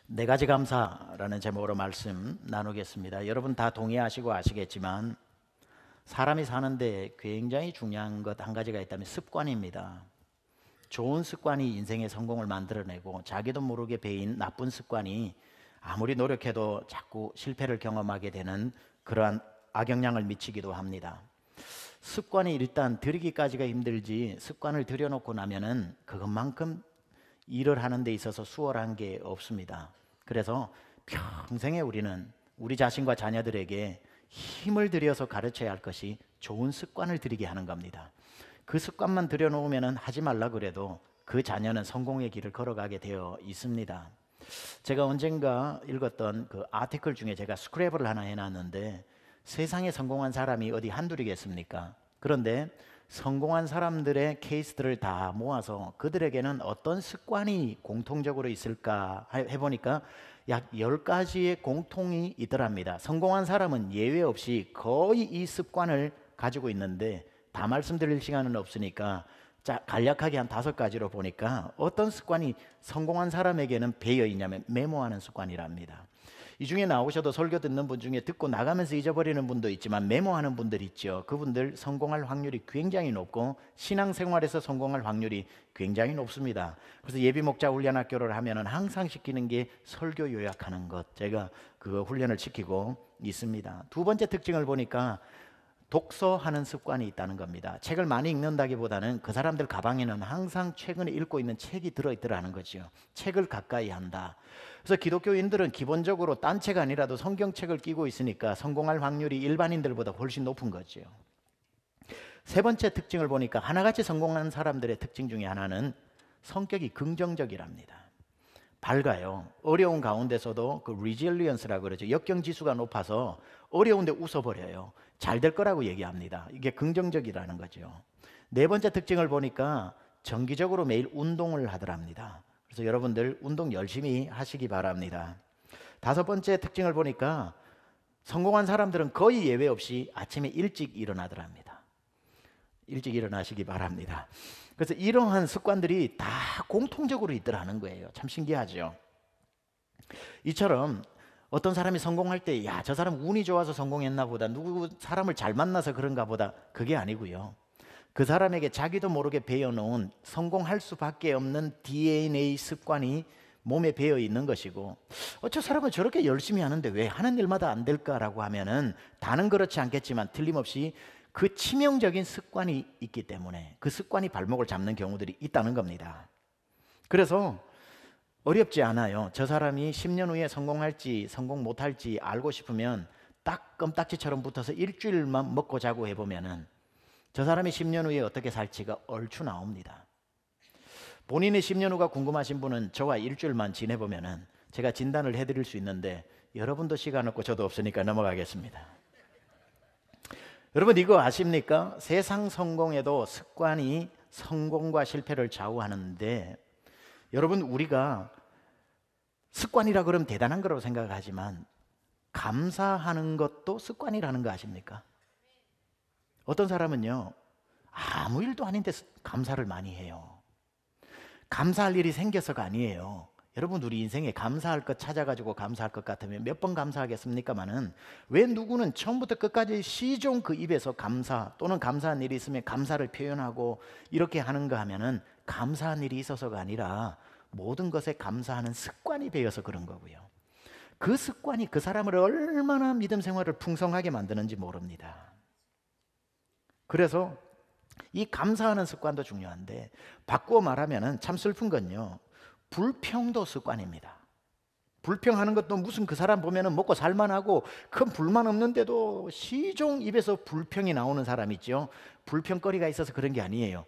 네 가지 감사라는 제목으로 말씀 나누겠습니다. 여러분 다 동의하시고 아시겠지만 사람이 사는데 굉장히 중요한 것 한 가지가 있다면 습관입니다. 좋은 습관이 인생의 성공을 만들어내고 자기도 모르게 배인 나쁜 습관이 아무리 노력해도 자꾸 실패를 경험하게 되는 그러한 악영향을 미치기도 합니다. 습관이 일단 들이기까지가 힘들지 습관을 들여놓고 나면은 그것만큼 일을 하는 데 있어서 수월한 게 없습니다. 그래서 평생에 우리는 우리 자신과 자녀들에게 힘을 들여서 가르쳐야 할 것이 좋은 습관을 들이게 하는 겁니다. 그 습관만 들여놓으면 하지 말라 그래도 그 자녀는 성공의 길을 걸어가게 되어 있습니다. 제가 언젠가 읽었던 그 아티클 중에 제가 스크랩을 하나 해놨는데 세상에 성공한 사람이 어디 한둘이겠습니까? 그런데 성공한 사람들의 케이스들을 다 모아서 그들에게는 어떤 습관이 공통적으로 있을까 해보니까 약 10가지의 공통이 있더랍니다. 성공한 사람은 예외 없이 거의 이 습관을 가지고 있는데 다 말씀드릴 시간은 없으니까 간략하게 한 5가지로 보니까 어떤 습관이 성공한 사람에게는 배어 있냐면 메모하는 습관이랍니다. 이 중에 나오셔도 설교 듣는 분 중에 듣고 나가면서 잊어버리는 분도 있지만 메모하는 분들 있죠. 그분들 성공할 확률이 굉장히 높고 신앙생활에서 성공할 확률이 굉장히 높습니다. 그래서 예비목자 훈련학교를 하면은 항상 시키는 게 설교 요약하는 것. 제가 그 훈련을 시키고 있습니다. 두 번째 특징을 보니까 독서하는 습관이 있다는 겁니다. 책을 많이 읽는다기보다는 그 사람들 가방에는 항상 최근에 읽고 있는 책이 들어있더라는 거죠. 책을 가까이 한다. 그래서 기독교인들은 기본적으로 딴 책 아니라도 성경책을 끼고 있으니까 성공할 확률이 일반인들보다 훨씬 높은 거죠. 세 번째 특징을 보니까 하나같이 성공한 사람들의 특징 중에 하나는 성격이 긍정적이랍니다. 밝아요. 어려운 가운데서도 그 resilience라고 그러죠. 역경지수가 높아서 어려운데 웃어버려요. 잘 될 거라고 얘기합니다. 이게 긍정적이라는 거죠. 네 번째 특징을 보니까 정기적으로 매일 운동을 하더랍니다. 그래서 여러분들 운동 열심히 하시기 바랍니다. 다섯 번째 특징을 보니까 성공한 사람들은 거의 예외 없이 아침에 일찍 일어나더랍니다. 일찍 일어나시기 바랍니다. 그래서 이러한 습관들이 다 공통적으로 있더라는 거예요. 참 신기하죠. 이처럼 어떤 사람이 성공할 때 야, 저 사람 운이 좋아서 성공했나 보다, 누구 사람을 잘 만나서 그런가 보다, 그게 아니고요. 그 사람에게 자기도 모르게 배워놓은 성공할 수밖에 없는 DNA 습관이 몸에 배어 있는 것이고, 저 사람은 저렇게 열심히 하는데 왜 하는 일마다 안 될까라고 하면은 다는 그렇지 않겠지만 틀림없이 그 치명적인 습관이 있기 때문에 그 습관이 발목을 잡는 경우들이 있다는 겁니다. 그래서 어렵지 않아요. 저 사람이 10년 후에 성공할지 성공 못할지 알고 싶으면 딱 껌딱지처럼 붙어서 일주일만 먹고 자고 해보면은 저 사람이 10년 후에 어떻게 살지가 얼추 나옵니다. 본인의 10년 후가 궁금하신 분은 저와 일주일만 지내보면은 제가 진단을 해드릴 수 있는데 여러분도 시간 없고 저도 없으니까 넘어가겠습니다. 여러분 이거 아십니까? 세상 성공에도 습관이 성공과 실패를 좌우하는데 여러분 우리가 습관이라 그러면 대단한 거라고 생각하지만 감사하는 것도 습관이라는 거 아십니까? 어떤 사람은요 아무 일도 아닌데 감사를 많이 해요. 감사할 일이 생겨서가 아니에요. 여러분 우리 인생에 감사할 것 찾아가지고 감사할 것 같으면 몇 번 감사하겠습니까마는 왜 누구는 처음부터 끝까지 시종 그 입에서 감사 또는 감사한 일이 있으면 감사를 표현하고 이렇게 하는가 하면은 감사한 일이 있어서가 아니라 모든 것에 감사하는 습관이 배어서 그런 거고요. 그 습관이 그 사람을 얼마나 믿음 생활을 풍성하게 만드는지 모릅니다. 그래서 이 감사하는 습관도 중요한데 바꾸어 말하면 참 슬픈 건요 불평도 습관입니다. 불평하는 것도 무슨 그 사람 보면 먹고 살만하고 큰 불만 없는데도 시종 입에서 불평이 나오는 사람 있죠. 불평거리가 있어서 그런 게 아니에요.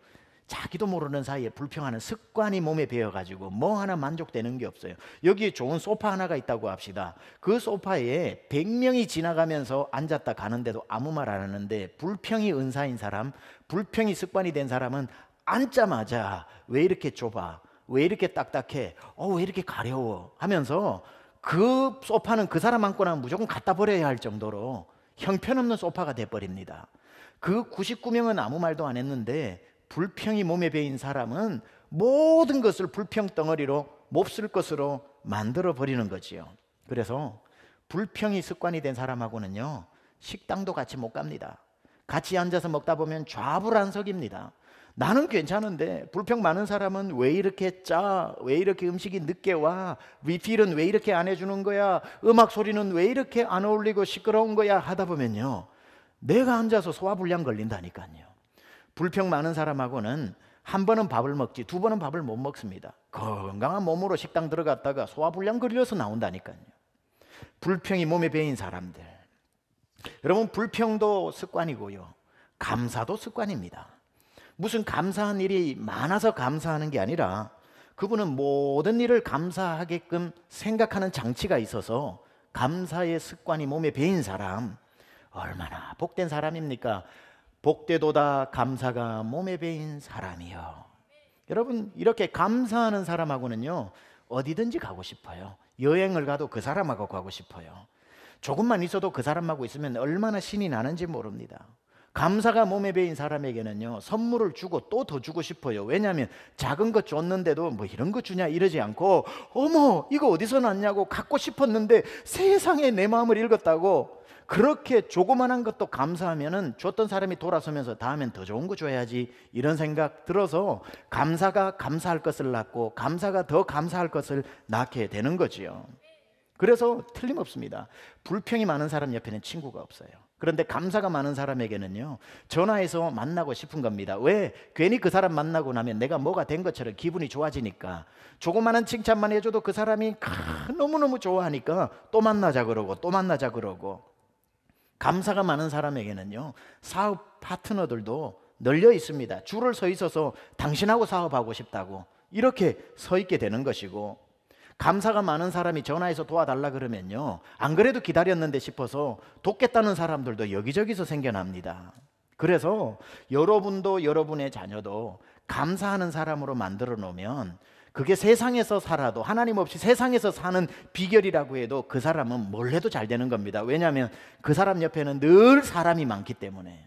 자기도 모르는 사이에 불평하는 습관이 몸에 배어가지고 뭐 하나 만족되는 게 없어요. 여기 좋은 소파 하나가 있다고 합시다. 그 소파에 100명이 지나가면서 앉았다 가는데도 아무 말 안 하는데 불평이 은사인 사람, 불평이 습관이 된 사람은 앉자마자 왜 이렇게 좁아? 왜 이렇게 딱딱해? 왜 이렇게 가려워? 하면서 그 소파는 그 사람 앉고 나면 무조건 갖다 버려야 할 정도로 형편없는 소파가 돼버립니다. 그 99명은 아무 말도 안 했는데 불평이 몸에 배인 사람은 모든 것을 불평 덩어리로 몹쓸 것으로 만들어 버리는 거지요. 그래서 불평이 습관이 된 사람하고는요, 식당도 같이 못 갑니다. 같이 앉아서 먹다 보면 좌불안석입니다. 나는 괜찮은데 불평 많은 사람은 왜 이렇게 짜? 왜 이렇게 음식이 늦게 와? 리필은 왜 이렇게 안 해주는 거야? 음악 소리는 왜 이렇게 안 어울리고 시끄러운 거야? 하다 보면요, 내가 앉아서 소화불량 걸린다니까요. 불평 많은 사람하고는 한 번은 밥을 먹지 두 번은 밥을 못 먹습니다. 건강한 몸으로 식당 들어갔다가 소화불량 걸려서 나온다니까요. 불평이 몸에 배인 사람들, 여러분, 불평도 습관이고요, 감사도 습관입니다. 무슨 감사한 일이 많아서 감사하는 게 아니라 그분은 모든 일을 감사하게끔 생각하는 장치가 있어서 감사의 습관이 몸에 배인 사람, 얼마나 복된 사람입니까? 복되도다 감사가 몸에 배인 사람이요. 여러분, 이렇게 감사하는 사람하고는요, 어디든지 가고 싶어요. 여행을 가도 그 사람하고 가고 싶어요. 조금만 있어도 그 사람하고 있으면 얼마나 신이 나는지 모릅니다. 감사가 몸에 배인 사람에게는요, 선물을 주고 또 더 주고 싶어요. 왜냐하면 작은 것 줬는데도 뭐 이런 거 주냐 이러지 않고, 어머 이거 어디서 났냐고, 갖고 싶었는데 세상에 내 마음을 읽었다고, 그렇게 조그만한 것도 감사하면은 줬던 사람이 돌아서면서 다음엔 더 좋은 거 줘야지, 이런 생각 들어서 감사가 감사할 것을 낳고 감사가 더 감사할 것을 낳게 되는 거지요. 그래서 틀림없습니다. 불평이 많은 사람 옆에는 친구가 없어요. 그런데 감사가 많은 사람에게는요, 전화해서 만나고 싶은 겁니다. 왜? 괜히 그 사람 만나고 나면 내가 뭐가 된 것처럼 기분이 좋아지니까. 조그마한 칭찬만 해줘도 그 사람이 너무너무 좋아하니까 또 만나자 그러고 또 만나자 그러고. 감사가 많은 사람에게는요, 사업 파트너들도 널려 있습니다. 줄을 서 있어서 당신하고 사업하고 싶다고 이렇게 서 있게 되는 것이고, 감사가 많은 사람이 전화해서 도와달라 그러면요, 안 그래도 기다렸는데 싶어서 돕겠다는 사람들도 여기저기서 생겨납니다. 그래서 여러분도 여러분의 자녀도 감사하는 사람으로 만들어 놓으면 그게 세상에서 살아도, 하나님 없이 세상에서 사는 비결이라고 해도 그 사람은 뭘 해도 잘 되는 겁니다. 왜냐하면 그 사람 옆에는 늘 사람이 많기 때문에.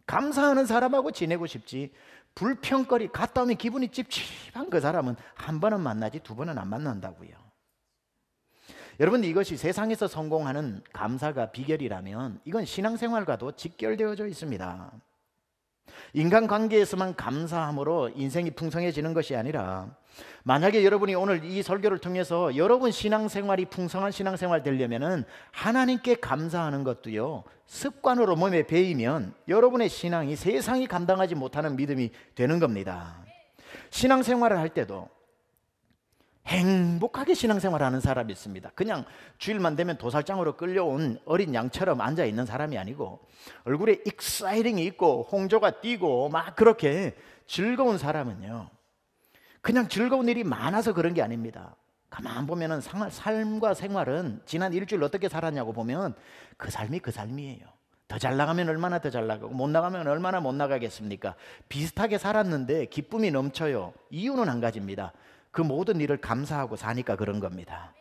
감사하는 사람하고 지내고 싶지, 불평거리 갔다 오면 기분이 찝찝한 그 사람은 한 번은 만나지 두 번은 안 만난다고요. 여러분, 이것이 세상에서 성공하는 감사가 비결이라면 이건 신앙생활과도 직결되어져 있습니다. 인간관계에서만 감사함으로 인생이 풍성해지는 것이 아니라, 만약에 여러분이 오늘 이 설교를 통해서 여러분 신앙생활이 풍성한 신앙생활 되려면은 하나님께 감사하는 것도요, 습관으로 몸에 배이면 여러분의 신앙이 세상이 감당하지 못하는 믿음이 되는 겁니다. 신앙생활을 할 때도 행복하게 신앙생활하는 사람이 있습니다. 그냥 주일만 되면 도살장으로 끌려온 어린 양처럼 앉아있는 사람이 아니고, 얼굴에 익사이팅이 있고 홍조가 띄고 막 그렇게 즐거운 사람은요, 그냥 즐거운 일이 많아서 그런 게 아닙니다. 가만 보면은 삶과 생활은 지난 일주일 어떻게 살았냐고 보면 그 삶이 그 삶이에요. 더 잘 나가면 얼마나 더 잘 나가고 못 나가면 얼마나 못 나가겠습니까? 비슷하게 살았는데 기쁨이 넘쳐요. 이유는 한 가지입니다. 그 모든 일을 감사하고 사니까 그런 겁니다.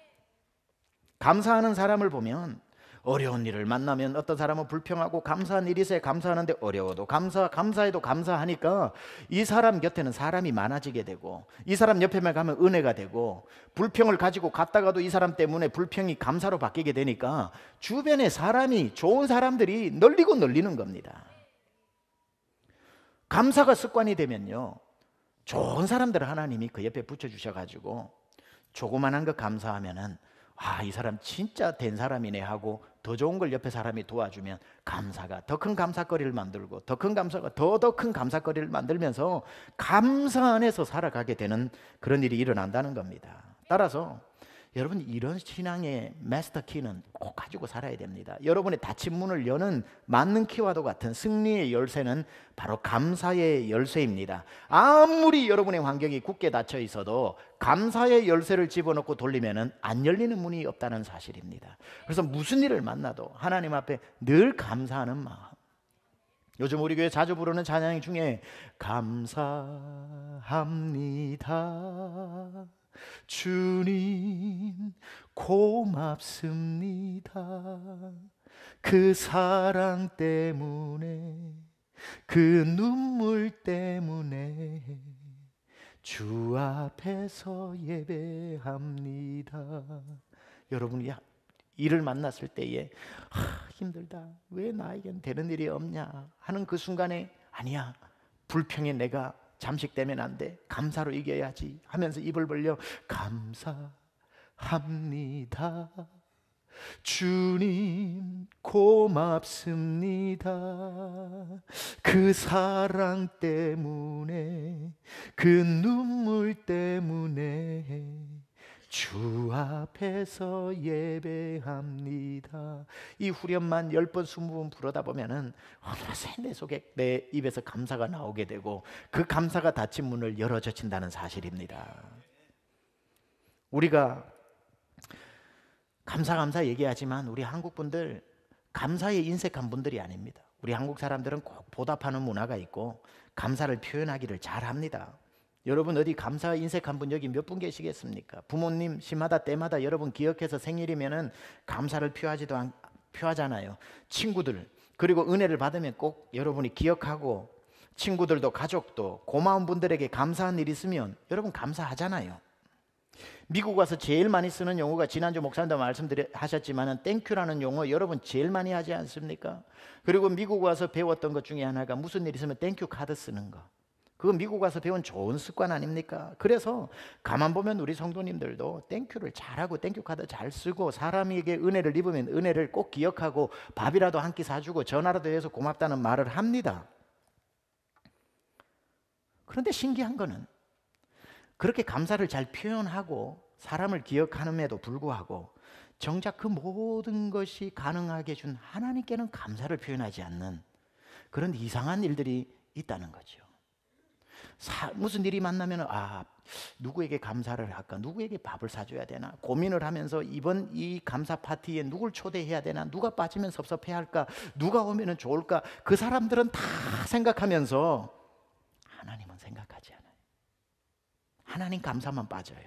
감사하는 사람을 보면, 어려운 일을 만나면 어떤 사람은 불평하고 감사한 일이 있어야 감사하는데 어려워도 감사해도 감사하니까 이 사람 곁에는 사람이 많아지게 되고, 이 사람 옆에만 가면 은혜가 되고, 불평을 가지고 갔다가도 이 사람 때문에 불평이 감사로 바뀌게 되니까 주변에 사람이, 좋은 사람들이 널리고 널리는 겁니다. 감사가 습관이 되면요, 좋은 사람들을 하나님이 그 옆에 붙여주셔가지고 조그만한 거 감사하면은, 아, 이 사람 진짜 된 사람이네 하고 더 좋은 걸 옆에 사람이 도와주면 감사가 더 큰 감사거리를 만들고, 더 큰 감사가 더 큰 감사거리를 만들면서 감사 안에서 살아가게 되는 그런 일이 일어난다는 겁니다. 따라서 여러분, 이런 신앙의 마스터 키는 꼭 가지고 살아야 됩니다. 여러분의 닫힌 문을 여는 맞는 키와도 같은 승리의 열쇠는 바로 감사의 열쇠입니다. 아무리 여러분의 환경이 굳게 닫혀 있어도 감사의 열쇠를 집어넣고 돌리면은 안 열리는 문이 없다는 사실입니다. 그래서 무슨 일을 만나도 하나님 앞에 늘 감사하는 마음. 요즘 우리 교회 자주 부르는 찬양 중에 감사합니다 주님 고맙습니다 그 사랑 때문에 그 눈물 때문에 주 앞에서 예배합니다. 여러분이 일을 만났을 때에 힘들다, 왜 나에겐 되는 일이 없냐 하는 그 순간에 아니야, 불평에 내가 잠식되면 안 돼, 감사로 이겨야지 하면서 입을 벌려 감사합니다. 주님 고맙습니다. 그 사랑 때문에, 그 눈물 때문에 주 앞에서 예배합니다. 이 후렴만 10번 20번 부르다 보면은 어느새 내 속에, 내 입에서 감사가 나오게 되고 그 감사가 닫힌 문을 열어젖힌다는 사실입니다. 우리가 감사 얘기하지만 우리 한국 분들 감사에 인색한 분들이 아닙니다. 우리 한국 사람들은 꼭 보답하는 문화가 있고 감사를 표현하기를 잘합니다. 여러분 어디 감사 인색한 분 여기 몇 분 계시겠습니까? 부모님 시마다 때마다 여러분 기억해서 생일이면은 감사를 표하잖아요. 친구들, 그리고 은혜를 받으면 꼭 여러분이 기억하고, 친구들도 가족도 고마운 분들에게 감사한 일 있으면 여러분 감사하잖아요. 미국 와서 제일 많이 쓰는 용어가, 지난주 목사님도 말씀하셨지만 땡큐라는 용어 여러분 제일 많이 하지 않습니까? 그리고 미국 와서 배웠던 것 중에 하나가 무슨 일 있으면 땡큐 카드 쓰는 거. 그거 미국 와서 배운 좋은 습관 아닙니까? 그래서 가만 보면 우리 성도님들도 땡큐를 잘하고 땡큐 카드 잘 쓰고, 사람에게 은혜를 입으면 은혜를 꼭 기억하고 밥이라도 한 끼 사주고 전화라도 해서 고맙다는 말을 합니다. 그런데 신기한 거는 그렇게 감사를 잘 표현하고 사람을 기억하는에도 불구하고 정작 그 모든 것이 가능하게 준 하나님께는 감사를 표현하지 않는 그런 이상한 일들이 있다는 거죠. 무슨 일이 만나면 누구에게 감사를 할까, 누구에게 밥을 사줘야 되나 고민을 하면서 이번 이 감사 파티에 누굴 초대해야 되나, 누가 빠지면 섭섭해할까, 누가 오면 좋을까, 그 사람들은 다 생각하면서 하나님은 생각하지 않아요. 하나님 감사만 빠져요.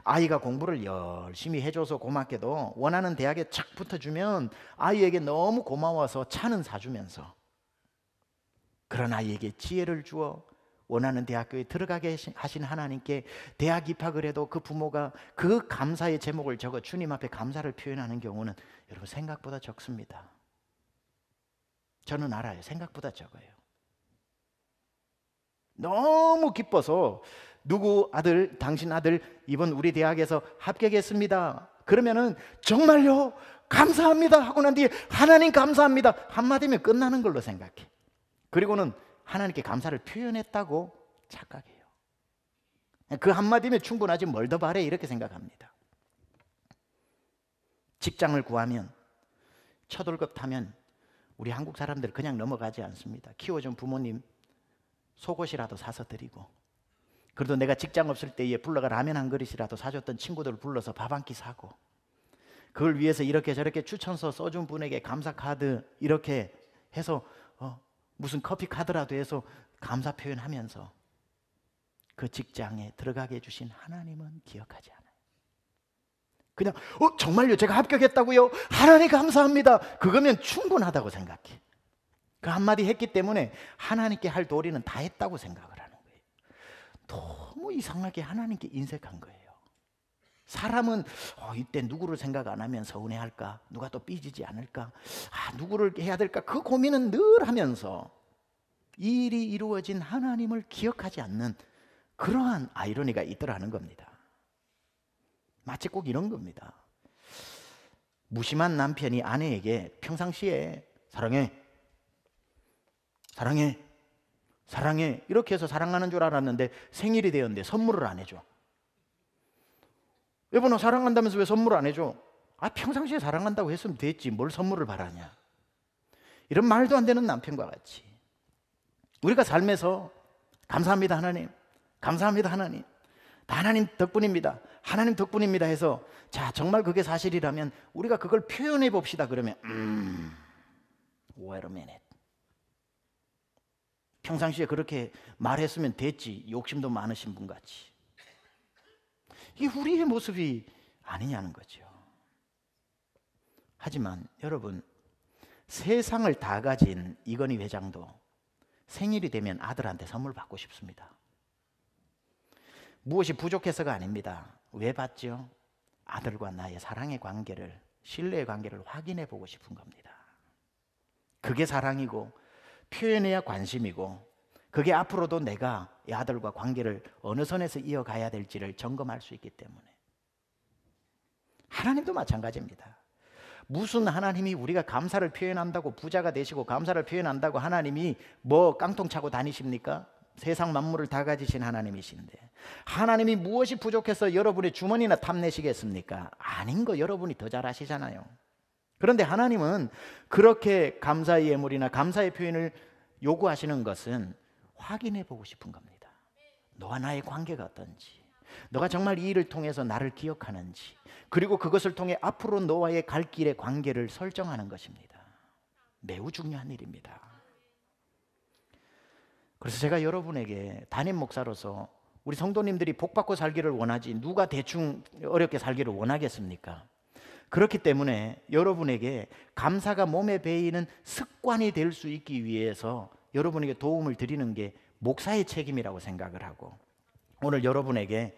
아이가 공부를 열심히 해줘서 고맙게도 원하는 대학에 착 붙어주면 아이에게 너무 고마워서 차는 사주면서, 그런 아이에게 지혜를 주어 원하는 대학교에 들어가게 하신 하나님께 대학 입학을 해도 그 부모가 그 감사의 제목을 적어 주님 앞에 감사를 표현하는 경우는 여러분 생각보다 적습니다. 저는 알아요. 생각보다 적어요. 너무 기뻐서 누구 아들, 당신 아들 이번 우리 대학에서 합격했습니다. 그러면은 정말요? 감사합니다 하고 난 뒤에 하나님 감사합니다 한마디면 끝나는 걸로 생각해. 그리고는 하나님께 감사를 표현했다고 착각해요. 그 한마디면 충분하지 뭘 더 바래 이렇게 생각합니다. 직장을 구하면, 첫 월급 타면 우리 한국 사람들 그냥 넘어가지 않습니다. 키워준 부모님 속옷이라도 사서 드리고, 그래도 내가 직장 없을 때에 불러가 라면 한 그릇이라도 사줬던 친구들 불러서 밥 한 끼 사고, 그걸 위해서 이렇게 저렇게 추천서 써준 분에게 감사 카드 이렇게 해서 무슨 커피 카드라도 해서 감사 표현하면서 그 직장에 들어가게 해주신 하나님은 기억하지 않아요. 그냥 정말요? 제가 합격했다고요? 하나님 감사합니다. 그거면 충분하다고 생각해. 그 한마디 했기 때문에 하나님께 할 도리는 다 했다고 생각을 하는 거예요. 너무 이상하게 하나님께 인색한 거예요. 사람은 이때 누구를 생각 안 하면 서운해할까, 누가 또 삐지지 않을까, 누구를 해야 될까, 그 고민은 늘 하면서 일이 이루어진 하나님을 기억하지 않는 그러한 아이러니가 있더라는 겁니다. 마치 꼭 이런 겁니다. 무심한 남편이 아내에게 평상시에 사랑해, 사랑해, 사랑해 이렇게 해서 사랑하는 줄 알았는데 생일이 되었는데 선물을 안 해줘. 여보 너 사랑한다면서 왜 선물 안 해줘? 평상시에 사랑한다고 했으면 됐지 뭘 선물을 바라냐. 이런 말도 안 되는 남편과 같이 우리가 삶에서 감사합니다 하나님, 감사합니다 하나님, 다 하나님 덕분입니다, 하나님 덕분입니다 해서 자 정말 그게 사실이라면 우리가 그걸 표현해 봅시다. 그러면 wait a minute, 평상시에 그렇게 말했으면 됐지 욕심도 많으신 분 같이. 이게 우리의 모습이 아니냐는 거죠. 하지만 여러분 세상을 다 가진 이건희 회장도 생일이 되면 아들한테 선물 받고 싶습니다. 무엇이 부족해서가 아닙니다. 왜 받죠? 아들과 나의 사랑의 관계를, 신뢰의 관계를 확인해 보고 싶은 겁니다. 그게 사랑이고 표현해야 관심이고, 그게 앞으로도 내가 이 아들과 관계를 어느 선에서 이어가야 될지를 점검할 수 있기 때문에. 하나님도 마찬가지입니다. 무슨 하나님이 우리가 감사를 표현한다고 부자가 되시고 감사를 표현한다고 하나님이 뭐 깡통 차고 다니십니까? 세상 만물을 다 가지신 하나님이신데 하나님이 무엇이 부족해서 여러분의 주머니나 탐내시겠습니까? 아닌 거 여러분이 더 잘 아시잖아요. 그런데 하나님은 그렇게 감사의 예물이나 감사의 표현을 요구하시는 것은 확인해 보고 싶은 겁니다. 너와 나의 관계가 어떤지, 너가 정말 이 일을 통해서 나를 기억하는지, 그리고 그것을 통해 앞으로 너와의 갈 길의 관계를 설정하는 것입니다. 매우 중요한 일입니다. 그래서 제가 여러분에게 담임 목사로서 우리 성도님들이 복받고 살기를 원하지 누가 대충 어렵게 살기를 원하겠습니까? 그렇기 때문에 여러분에게 감사가 몸에 배이는 습관이 될 수 있기 위해서 여러분에게 도움을 드리는 게 목사의 책임이라고 생각을 하고, 오늘 여러분에게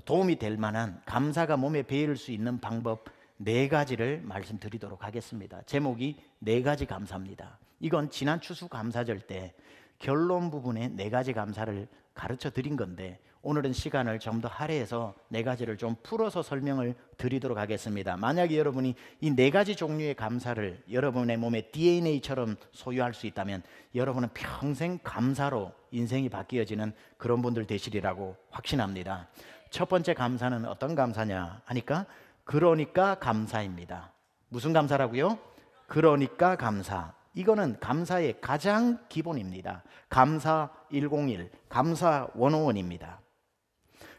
도움이 될 만한 감사가 몸에 배일 수 있는 방법 4가지를 말씀드리도록 하겠습니다. 제목이 4가지 감사입니다. 이건 지난 추수 감사절 때 결론 부분에 4가지 감사를 가르쳐 드린 건데, 오늘은 시간을 좀 더 할애해서 4가지를 좀 풀어서 설명을 드리도록 하겠습니다. 만약에 여러분이 이 4가지 종류의 감사를 여러분의 몸에 DNA처럼 소유할 수 있다면 여러분은 평생 감사로 인생이 바뀌어지는 그런 분들 되시리라고 확신합니다. 첫 번째 감사는 어떤 감사냐 하니까 그러니까 감사입니다. 무슨 감사라고요? 그러니까 감사. 이거는 감사의 가장 기본입니다. 감사 101, 감사 101입니다.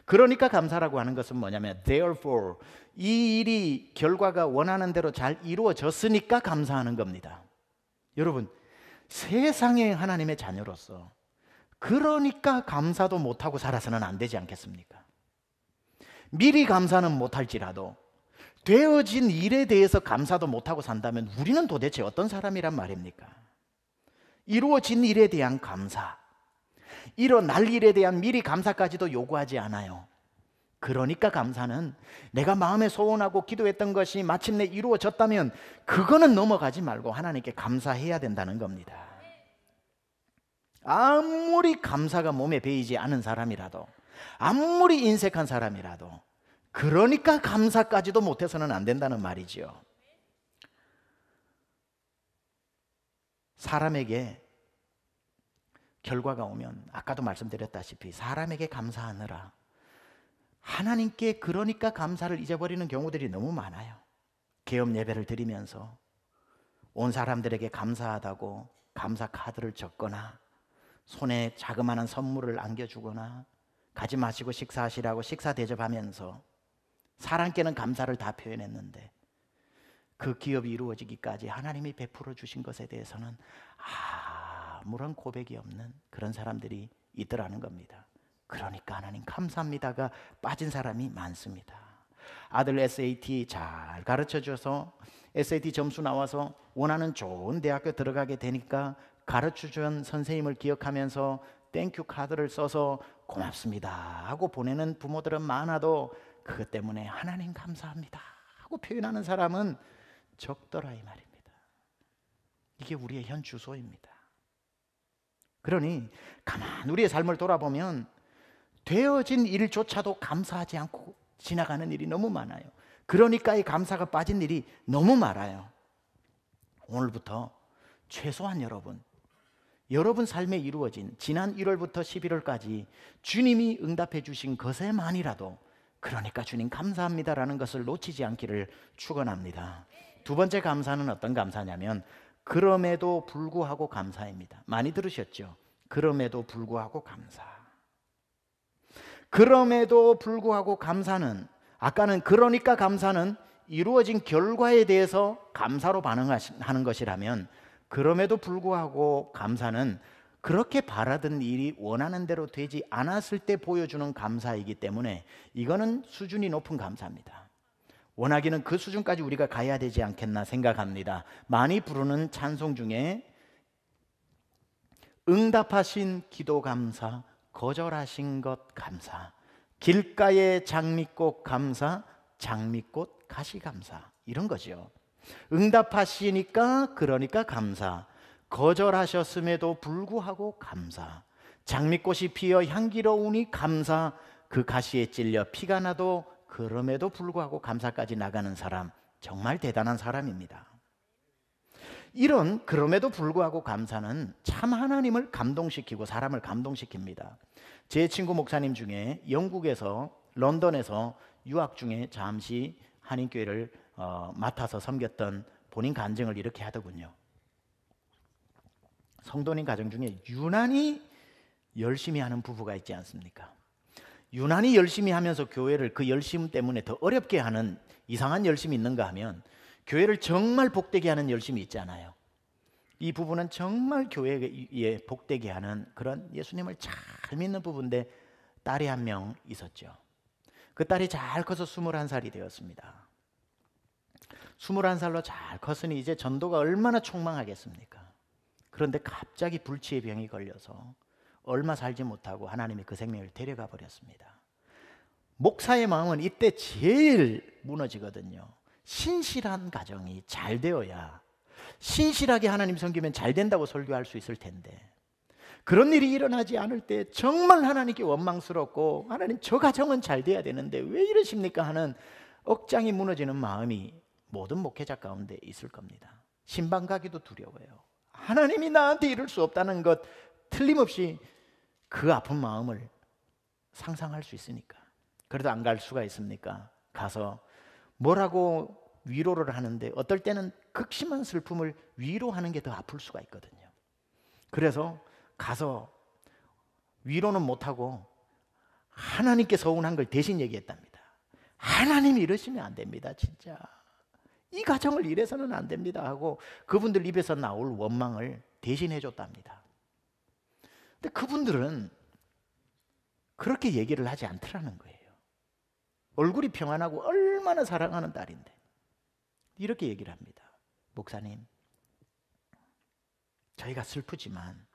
그러니까 감사라고 하는 것은 뭐냐면 therefore, 이 일이 결과가 원하는 대로 잘 이루어졌으니까 감사하는 겁니다. 여러분, 세상의 하나님의 자녀로서 그러니까 감사도 못하고 살아서는 안 되지 않겠습니까? 미리 감사는 못할지라도 되어진 일에 대해서 감사도 못하고 산다면 우리는 도대체 어떤 사람이란 말입니까? 이루어진 일에 대한 감사, 일어날 일에 대한 미리 감사까지도 요구하지 않아요. 그러니까 감사는 내가 마음에 소원하고 기도했던 것이 마침내 이루어졌다면 그거는 넘어가지 말고 하나님께 감사해야 된다는 겁니다. 아무리 감사가 몸에 배이지 않은 사람이라도, 아무리 인색한 사람이라도 그러니까 감사까지도 못해서는 안 된다는 말이죠. 사람에게 결과가 오면 아까도 말씀드렸다시피 사람에게 감사하느라 하나님께 그러니까 감사를 잊어버리는 경우들이 너무 많아요. 개업 예배를 드리면서 온 사람들에게 감사하다고 감사 카드를 적거나 손에 자그마한 선물을 안겨주거나 가지 마시고 식사하시라고 식사 대접하면서 사람께는 감사를 다 표현했는데 그 기업이 이루어지기까지 하나님이 베풀어 주신 것에 대해서는 아무런 고백이 없는 그런 사람들이 있더라는 겁니다. 그러니까 하나님 감사합니다가 빠진 사람이 많습니다. 아들 SAT 잘 가르쳐줘서 SAT 점수 나와서 원하는 좋은 대학교 들어가게 되니까 가르쳐준 선생님을 기억하면서 땡큐 카드를 써서 고맙습니다 하고 보내는 부모들은 많아도 그것 때문에 하나님 감사합니다 하고 표현하는 사람은 적더라 이 말입니다. 이게 우리의 현 주소입니다. 그러니 가만 우리의 삶을 돌아보면 되어진 일조차도 감사하지 않고 지나가는 일이 너무 많아요. 그러니까 이 감사가 빠진 일이 너무 많아요. 오늘부터 최소한 여러분 삶에 이루어진 지난 1월부터 11월까지 주님이 응답해 주신 것에만이라도 그러니까 주님 감사합니다라는 것을 놓치지 않기를 축원합니다. 두 번째 감사는 어떤 감사냐면 그럼에도 불구하고 감사입니다. 많이 들으셨죠? 그럼에도 불구하고 감사. 그럼에도 불구하고 감사는, 아까는 그러니까 감사는 이루어진 결과에 대해서 감사로 반응하는 것이라면, 그럼에도 불구하고 감사는 그렇게 바라던 일이 원하는 대로 되지 않았을 때 보여주는 감사이기 때문에 이거는 수준이 높은 감사입니다. 원하기는 그 수준까지 우리가 가야 되지 않겠나 생각합니다. 많이 부르는 찬송 중에 응답하신 기도 감사, 거절하신 것 감사, 길가의 장미꽃 감사, 장미꽃 가시 감사, 이런 거죠. 응답하시니까 그러니까 감사, 거절하셨음에도 불구하고 감사, 장미꽃이 피어 향기로우니 감사, 그 가시에 찔려 피가 나도 그럼에도 불구하고 감사까지 나가는 사람, 정말 대단한 사람입니다. 이런 그럼에도 불구하고 감사는 참 하나님을 감동시키고 사람을 감동시킵니다. 제 친구 목사님 중에 영국에서 런던에서 유학 중에 잠시 한인교회를 맡아서 섬겼던 본인 간증을 이렇게 하더군요. 성도님 가정 중에 유난히 열심히 하는 부부가 있지 않습니까? 유난히 열심히 하면서 교회를 그 열심 때문에 더 어렵게 하는 이상한 열심이 있는가 하면 교회를 정말 복되게 하는 열심이 있잖아요. 이 부부는 정말 교회에 복되게 하는 그런 예수님을 잘 믿는 부부인데 딸이 한 명 있었죠. 그 딸이 잘 커서 21살이 되었습니다. 21살로 잘 컸으니 이제 전도가 얼마나 촉망하겠습니까? 그런데 갑자기 불치의 병이 걸려서 얼마 살지 못하고 하나님이 그 생명을 데려가 버렸습니다. 목사의 마음은 이때 제일 무너지거든요. 신실한 가정이 잘 되어야, 신실하게 하나님 섬기면 잘 된다고 설교할 수 있을 텐데, 그런 일이 일어나지 않을 때 정말 하나님께 원망스럽고, 하나님 저 가정은 잘 돼야 되는데 왜 이러십니까 하는 억장이 무너지는 마음이 모든 목회자 가운데 있을 겁니다. 신방 가기도 두려워요. 하나님이 나한테 이럴 수 없다는 것, 틀림없이 그 아픈 마음을 상상할 수 있으니까. 그래도 안 갈 수가 있습니까? 가서 뭐라고 위로를 하는데 어떨 때는 극심한 슬픔을 위로하는 게 더 아플 수가 있거든요. 그래서 가서 위로는 못하고 하나님께 서운한 걸 대신 얘기했답니다. 하나님이 이러시면 안 됩니다. 진짜 이 가정을 이래서는 안 됩니다 하고 그분들 입에서 나올 원망을 대신 해줬답니다. 근데 그분들은 그렇게 얘기를 하지 않더라는 거예요. 얼굴이 평안하고 얼마나 사랑하는 딸인데 이렇게 얘기를 합니다. 목사님, 저희가 슬프지만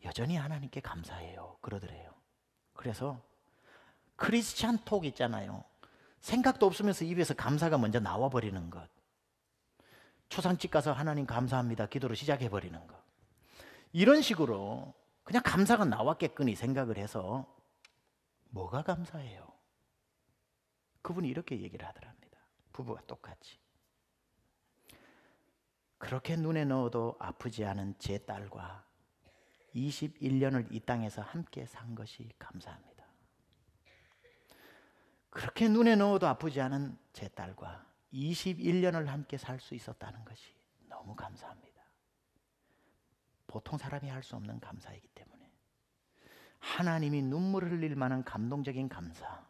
여전히 하나님께 감사해요 그러더래요. 그래서 크리스찬 톡 있잖아요. 생각도 없으면서 입에서 감사가 먼저 나와버리는 것, 초상집 가서 하나님 감사합니다 기도로 시작해버리는 것, 이런 식으로 그냥 감사가 나왔겠거니 생각을 해서 뭐가 감사해요? 그분이 이렇게 얘기를 하더랍니다. 부부가 똑같이. 그렇게 눈에 넣어도 아프지 않은 제 딸과 21년을 이 땅에서 함께 산 것이 감사합니다. 그렇게 눈에 넣어도 아프지 않은 제 딸과 21년을 함께 살 수 있었다는 것이 너무 감사합니다. 보통 사람이 할 수 없는 감사이기 때문에 하나님이 눈물을 흘릴 만한 감동적인 감사,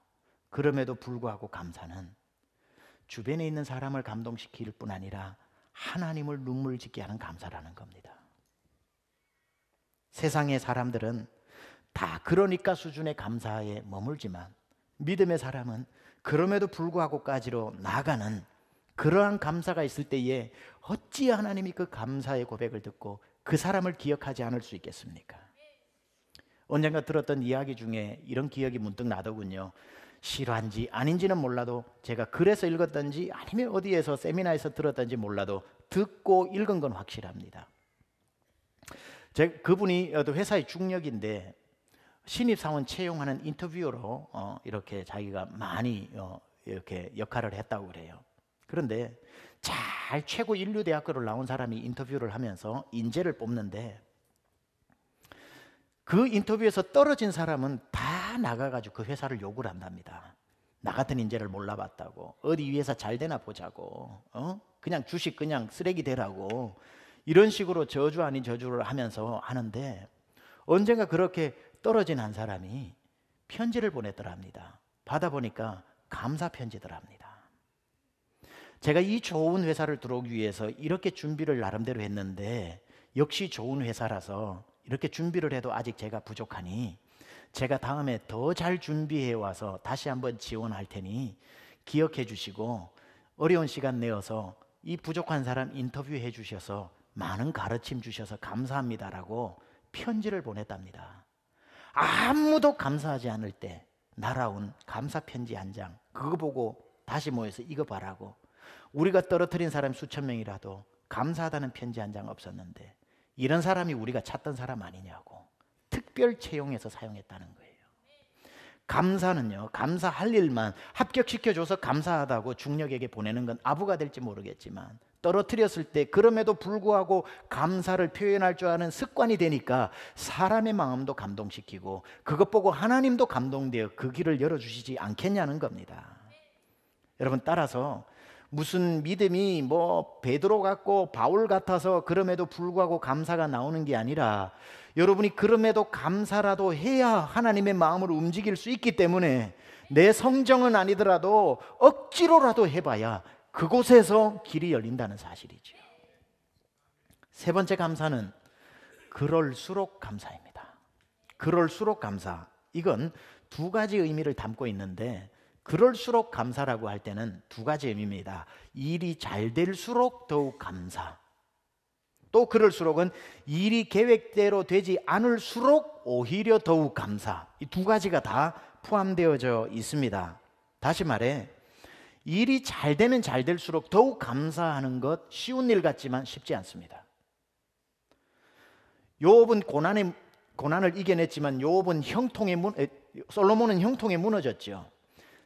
그럼에도 불구하고 감사는 주변에 있는 사람을 감동시킬 뿐 아니라 하나님을 눈물 짓게 하는 감사라는 겁니다. 세상의 사람들은 다 그러니까 수준의 감사에 머물지만 믿음의 사람은 그럼에도 불구하고까지로 나아가는 그러한 감사가 있을 때에 어찌 하나님이 그 감사의 고백을 듣고 그 사람을 기억하지 않을 수 있겠습니까? 언젠가 들었던 이야기 중에 이런 기억이 문득 나더군요. 실화인지 아닌지는 몰라도 제가 글에서 읽었던지 아니면 어디에서 세미나에서 들었던지 몰라도 듣고 읽은 건 확실합니다. 그분이 회사의 중역인데 신입사원 채용하는 인터뷰어로 이렇게 자기가 많이 이렇게 역할을 했다고 그래요. 그런데 잘 최고 인류대학교를 나온 사람이 인터뷰를 하면서 인재를 뽑는데 그 인터뷰에서 떨어진 사람은 다 나가가지고 그 회사를 욕을 한답니다. 나 같은 인재를 몰라봤다고, 어디 위에서 잘 되나 보자고, 그냥 주식 그냥 쓰레기 되라고, 이런 식으로 저주 아닌 저주를 하면서 하는데 언젠가 그렇게 떨어진 한 사람이 편지를 보냈더랍니다. 받아보니까 감사 편지더랍니다. 제가 이 좋은 회사를 들어오기 위해서 이렇게 준비를 나름대로 했는데 역시 좋은 회사라서 이렇게 준비를 해도 아직 제가 부족하니 제가 다음에 더 잘 준비해 와서 다시 한번 지원할 테니 기억해 주시고 어려운 시간 내어서 이 부족한 사람 인터뷰해 주셔서 많은 가르침 주셔서 감사합니다라고 편지를 보냈답니다. 아무도 감사하지 않을 때 날아온 감사 편지 한 장, 그거 보고 다시 모여서 이거 봐라고. 우리가 떨어뜨린 사람이 수천 명이라도 감사하다는 편지 한 장 없었는데 이런 사람이 우리가 찾던 사람 아니냐고 특별 채용해서 사용했다는 거예요. 감사는요, 감사할 일만 합격시켜줘서 감사하다고 중력에게 보내는 건 아부가 될지 모르겠지만 떨어뜨렸을 때 그럼에도 불구하고 감사를 표현할 줄 아는 습관이 되니까 사람의 마음도 감동시키고 그것 보고 하나님도 감동되어 그 길을 열어주시지 않겠냐는 겁니다. 여러분, 따라서 무슨 믿음이 뭐 베드로 같고 바울 같아서 그럼에도 불구하고 감사가 나오는 게 아니라 여러분이 그럼에도 감사라도 해야 하나님의 마음을 움직일 수 있기 때문에 내 성정은 아니더라도 억지로라도 해봐야 그곳에서 길이 열린다는 사실이죠. 세 번째 감사는 그럴수록 감사입니다. 그럴수록 감사, 이건 두 가지 의미를 담고 있는데 그럴수록 감사라고 할 때는 두 가지 의미입니다. 일이 잘 될수록 더욱 감사, 또 그럴수록은 일이 계획대로 되지 않을수록 오히려 더욱 감사, 이 두 가지가 다 포함되어져 있습니다. 다시 말해 일이 잘 되면 잘 될수록 더욱 감사하는 것 쉬운 일 같지만 쉽지 않습니다. 욥은 고난을 이겨냈지만 솔로몬은 형통에 무너졌죠.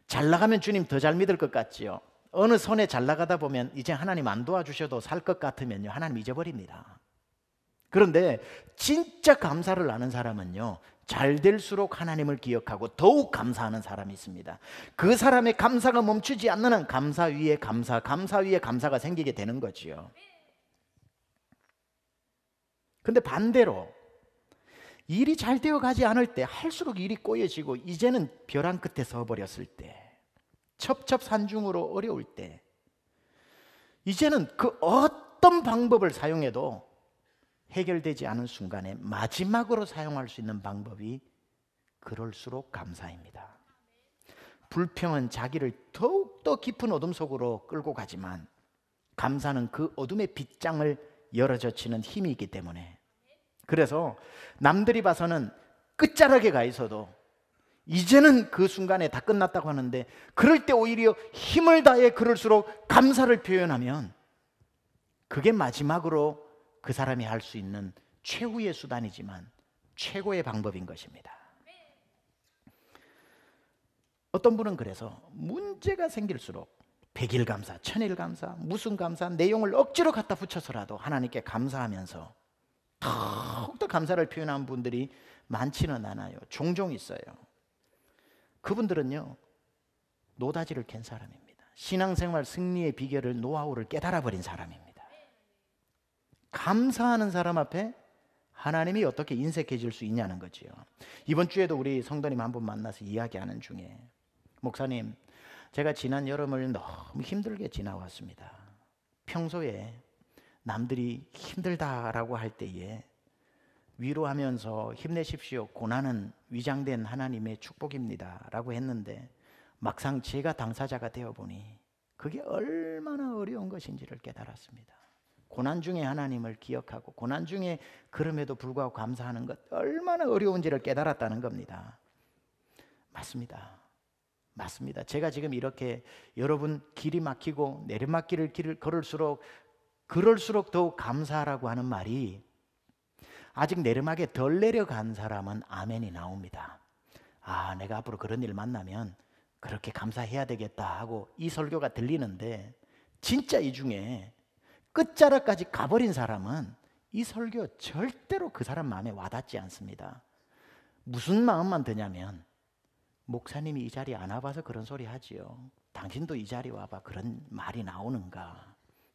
잘 나가면 주님 더 잘 믿을 것 같지요. 어느 선에 잘 나가다 보면 이제 하나님 안 도와주셔도 살 것 같으면요, 하나님 잊어버립니다. 그런데 진짜 감사를 아는 사람은요, 잘 될수록 하나님을 기억하고 더욱 감사하는 사람이 있습니다. 그 사람의 감사가 멈추지 않는 한 감사 위에 감사, 감사 위에 감사가 생기게 되는 거지요. 근데 반대로 일이 잘 되어 가지 않을 때, 할수록 일이 꼬여지고 이제는 벼랑 끝에 서버렸을 때, 첩첩산중으로 어려울 때, 이제는 그 어떤 방법을 사용해도 해결되지 않은 순간에 마지막으로 사용할 수 있는 방법이 그럴수록 감사입니다. 불평은 자기를 더욱더 깊은 어둠 속으로 끌고 가지만 감사는 그 어둠의 빗장을 열어젖히는 힘이 있기 때문에, 그래서 남들이 봐서는 끝자락에 가 있어도 이제는 그 순간에 다 끝났다고 하는데, 그럴 때 오히려 힘을 다해 그럴수록 감사를 표현하면 그게 마지막으로 그 사람이 할 수 있는 최후의 수단이지만 최고의 방법인 것입니다. 어떤 분은 그래서 문제가 생길수록 100일 감사, 1000일 감사, 무슨 감사, 내용을 억지로 갖다 붙여서라도 하나님께 감사하면서 더욱더 감사를 표현하는 분들이 많지는 않아요. 종종 있어요. 그분들은요, 노다지를 캔 사람입니다. 신앙생활 승리의 비결을, 노하우를 깨달아버린 사람입니다. 감사하는 사람 앞에 하나님이 어떻게 인색해질 수 있냐는 거지요. 이번 주에도 우리 성도님 한 분 만나서 이야기하는 중에, 목사님, 제가 지난 여름을 너무 힘들게 지나왔습니다. 평소에 남들이 힘들다라고 할 때에 위로하면서 힘내십시오, 고난은 위장된 하나님의 축복입니다 라고 했는데, 막상 제가 당사자가 되어보니 그게 얼마나 어려운 것인지를 깨달았습니다. 고난 중에 하나님을 기억하고 고난 중에 그럼에도 불구하고 감사하는 것 얼마나 어려운지를 깨달았다는 겁니다. 맞습니다. 제가 지금 이렇게 여러분 길이 막히고 내리막길을 길을 걸을수록 그럴수록 더욱 감사하라고 하는 말이, 아직 내리막에 덜 내려간 사람은 아멘이 나옵니다. 아, 내가 앞으로 그런 일 만나면 그렇게 감사해야 되겠다 하고 이 설교가 들리는데, 진짜 이 중에 끝자락까지 가버린 사람은 이 설교 절대로 그 사람 마음에 와닿지 않습니다. 무슨 마음만 드냐면, 목사님이 이 자리에 안 와봐서 그런 소리 하지요. 당신도 이 자리에 와봐 그런 말이 나오는가.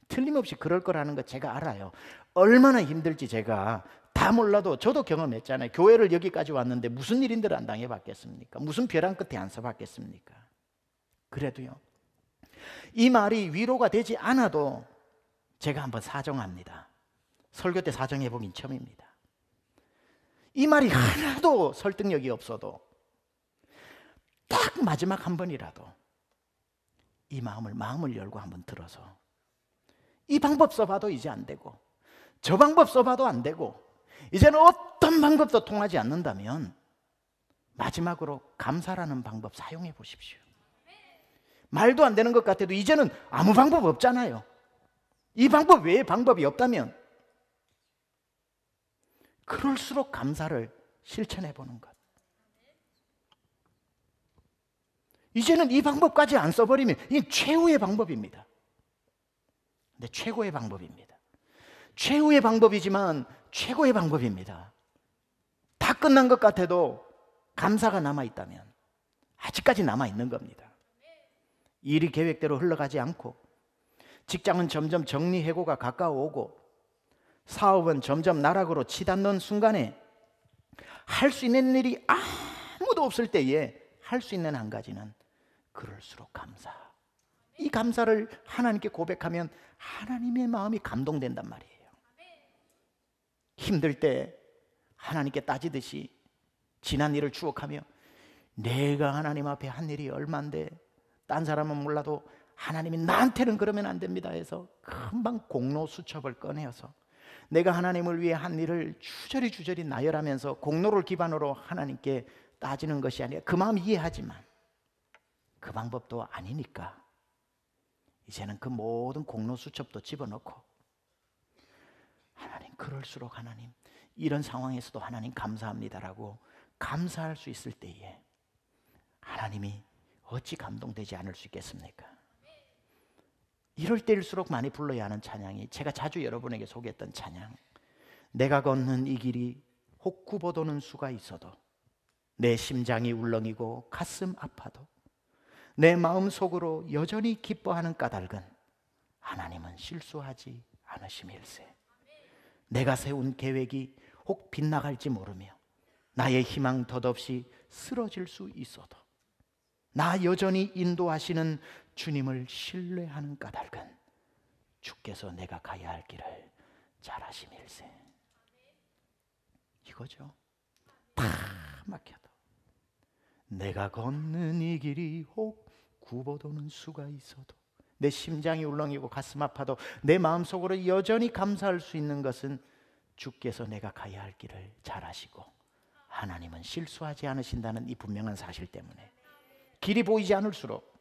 틀림없이 그럴 거라는 거 제가 알아요. 얼마나 힘들지 제가 다 몰라도 저도 경험했잖아요. 교회를 여기까지 왔는데 무슨 일인들 안 당해봤겠습니까? 무슨 벼랑 끝에 안 서봤겠습니까? 그래도요, 이 말이 위로가 되지 않아도 제가 한번 사정합니다. 설교 때 사정해보긴 처음입니다. 이 말이 하나도 설득력이 없어도 딱 마지막 한 번이라도 이 마음을 열고 한번 들어서, 이 방법 써봐도 이제 안 되고 저 방법 써봐도 안 되고 이제는 어떤 방법도 통하지 않는다면 마지막으로 감사라는 방법 사용해 보십시오. 말도 안 되는 것 같아도 이제는 아무 방법 없잖아요. 이 방법 외에 방법이 없다면 그럴수록 감사를 실천해 보는 것. 이제는 이 방법까지 안 써버리면 이게 최후의 방법입니다. 근데 최고의 방법입니다. 최후의 방법이지만 최고의 방법입니다. 다 끝난 것 같아도 감사가 남아있다면 아직까지 남아있는 겁니다. 일이 계획대로 흘러가지 않고 직장은 점점 정리해고가 가까워오고 사업은 점점 나락으로 치닫는 순간에 할 수 있는 일이 아무도 없을 때에 할 수 있는 한 가지는 그럴수록 감사. 이 감사를 하나님께 고백하면 하나님의 마음이 감동된단 말이에요. 힘들 때 하나님께 따지듯이 지난 일을 추억하며 내가 하나님 앞에 한 일이 얼만데 딴 사람은 몰라도 하나님이 나한테는 그러면 안 됩니다 해서 금방 공로수첩을 꺼내어서 내가 하나님을 위해 한 일을 주저리 나열하면서 공로를 기반으로 하나님께 따지는 것이 아니라 그 마음 이해하지만 그 방법도 아니니까 이제는 그 모든 공로수첩도 집어넣고 하나님 그럴수록 하나님 이런 상황에서도 하나님 감사합니다라고 감사할 수 있을 때에 하나님이 어찌 감동되지 않을 수 있겠습니까? 이럴 때일수록 많이 불러야 하는 찬양이 제가 자주 여러분에게 소개했던 찬양, 내가 걷는 이 길이 혹구보 도는 수가 있어도 내 심장이 울렁이고 가슴 아파도 내 마음속으로 여전히 기뻐하는 까닭은 하나님은 실수하지 않으심일세. 내가 세운 계획이 혹 빗나갈지 모르며 나의 희망 덧없이 쓰러질 수 있어도 나 여전히 인도하시는 주님을 신뢰하는 까닭은 주께서 내가 가야 할 길을 잘 아심일세. 이거죠. 다 막혀도 내가 걷는 이 길이 혹 굽어도는 수가 있어도 내 심장이 울렁이고 가슴 아파도 내 마음속으로 여전히 감사할 수 있는 것은 주께서 내가 가야 할 길을 잘 아시고 하나님은 실수하지 않으신다는 이 분명한 사실 때문에 길이 보이지 않을수록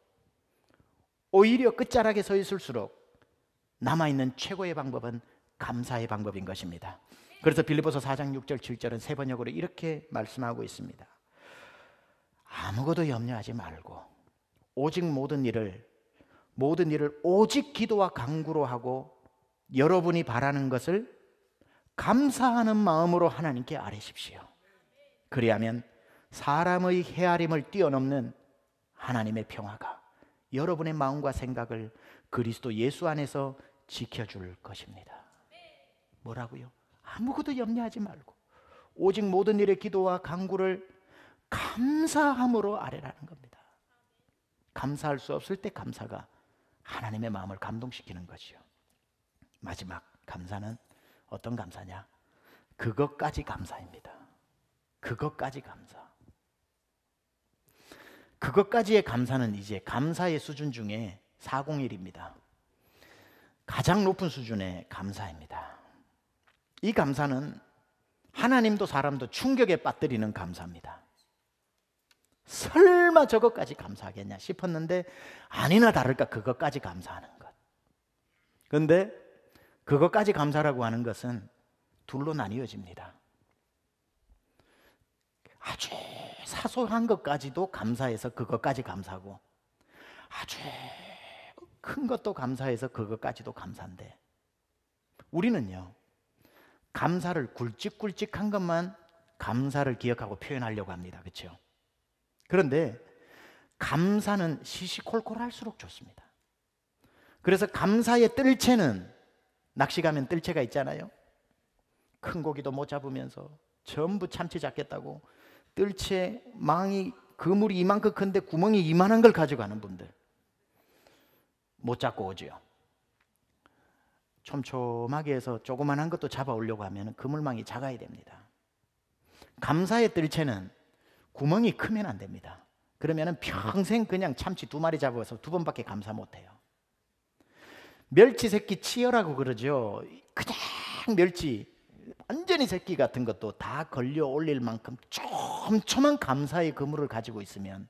오히려 끝자락에 서 있을수록 남아있는 최고의 방법은 감사의 방법인 것입니다. 그래서 빌립보서 4장 6절 7절은 세 번역으로 이렇게 말씀하고 있습니다. 아무것도 염려하지 말고 오직 모든 일을 오직 기도와 간구로 하고 여러분이 바라는 것을 감사하는 마음으로 하나님께 아뢰십시오. 그리하면 사람의 헤아림을 뛰어넘는 하나님의 평화가 여러분의 마음과 생각을 그리스도 예수 안에서 지켜줄 것입니다. 뭐라고요? 아무것도 염려하지 말고 오직 모든 일의 기도와 간구를 감사함으로 아뢰라는 겁니다. 감사할 수 없을 때 감사가 하나님의 마음을 감동시키는 것이요. 마지막 감사는 어떤 감사냐? 그것까지 감사입니다. 그것까지 감사. 그것까지의 감사는 이제 감사의 수준 중에 401입니다. 가장 높은 수준의 감사입니다. 이 감사는 하나님도 사람도 충격에 빠뜨리는 감사입니다. 설마 저것까지 감사하겠냐 싶었는데 아니나 다를까 그것까지 감사하는 것. 그런데 그것까지 감사라고 하는 것은 둘로 나뉘어집니다. 아주 사소한 것까지도 감사해서 그것까지 감사하고 아주 큰 것도 감사해서 그것까지도 감사인데 우리는요 감사를 굵직굵직한 것만 감사를 기억하고 표현하려고 합니다. 그렇죠? 그런데 감사는 시시콜콜할수록 좋습니다. 그래서 감사의 뜰채는 낚시 가면 뜰채가 있잖아요. 큰 고기도 못 잡으면서 전부 참치 잡겠다고 뜰채 망이 그물이 이만큼 큰데 구멍이 이만한 걸 가져가는 분들 못 잡고 오죠. 촘촘하게 해서 조그만한 것도 잡아오려고 하면 그물망이 작아야 됩니다. 감사의 뜰채는 구멍이 크면 안 됩니다. 그러면 평생 그냥 참치 2마리 잡아서 2번밖에 감사 못해요. 멸치 새끼 치어라고 그러죠. 그냥 멸치 완전히 새끼 같은 것도 다 걸려 올릴 만큼 촘촘한 감사의 그물을 가지고 있으면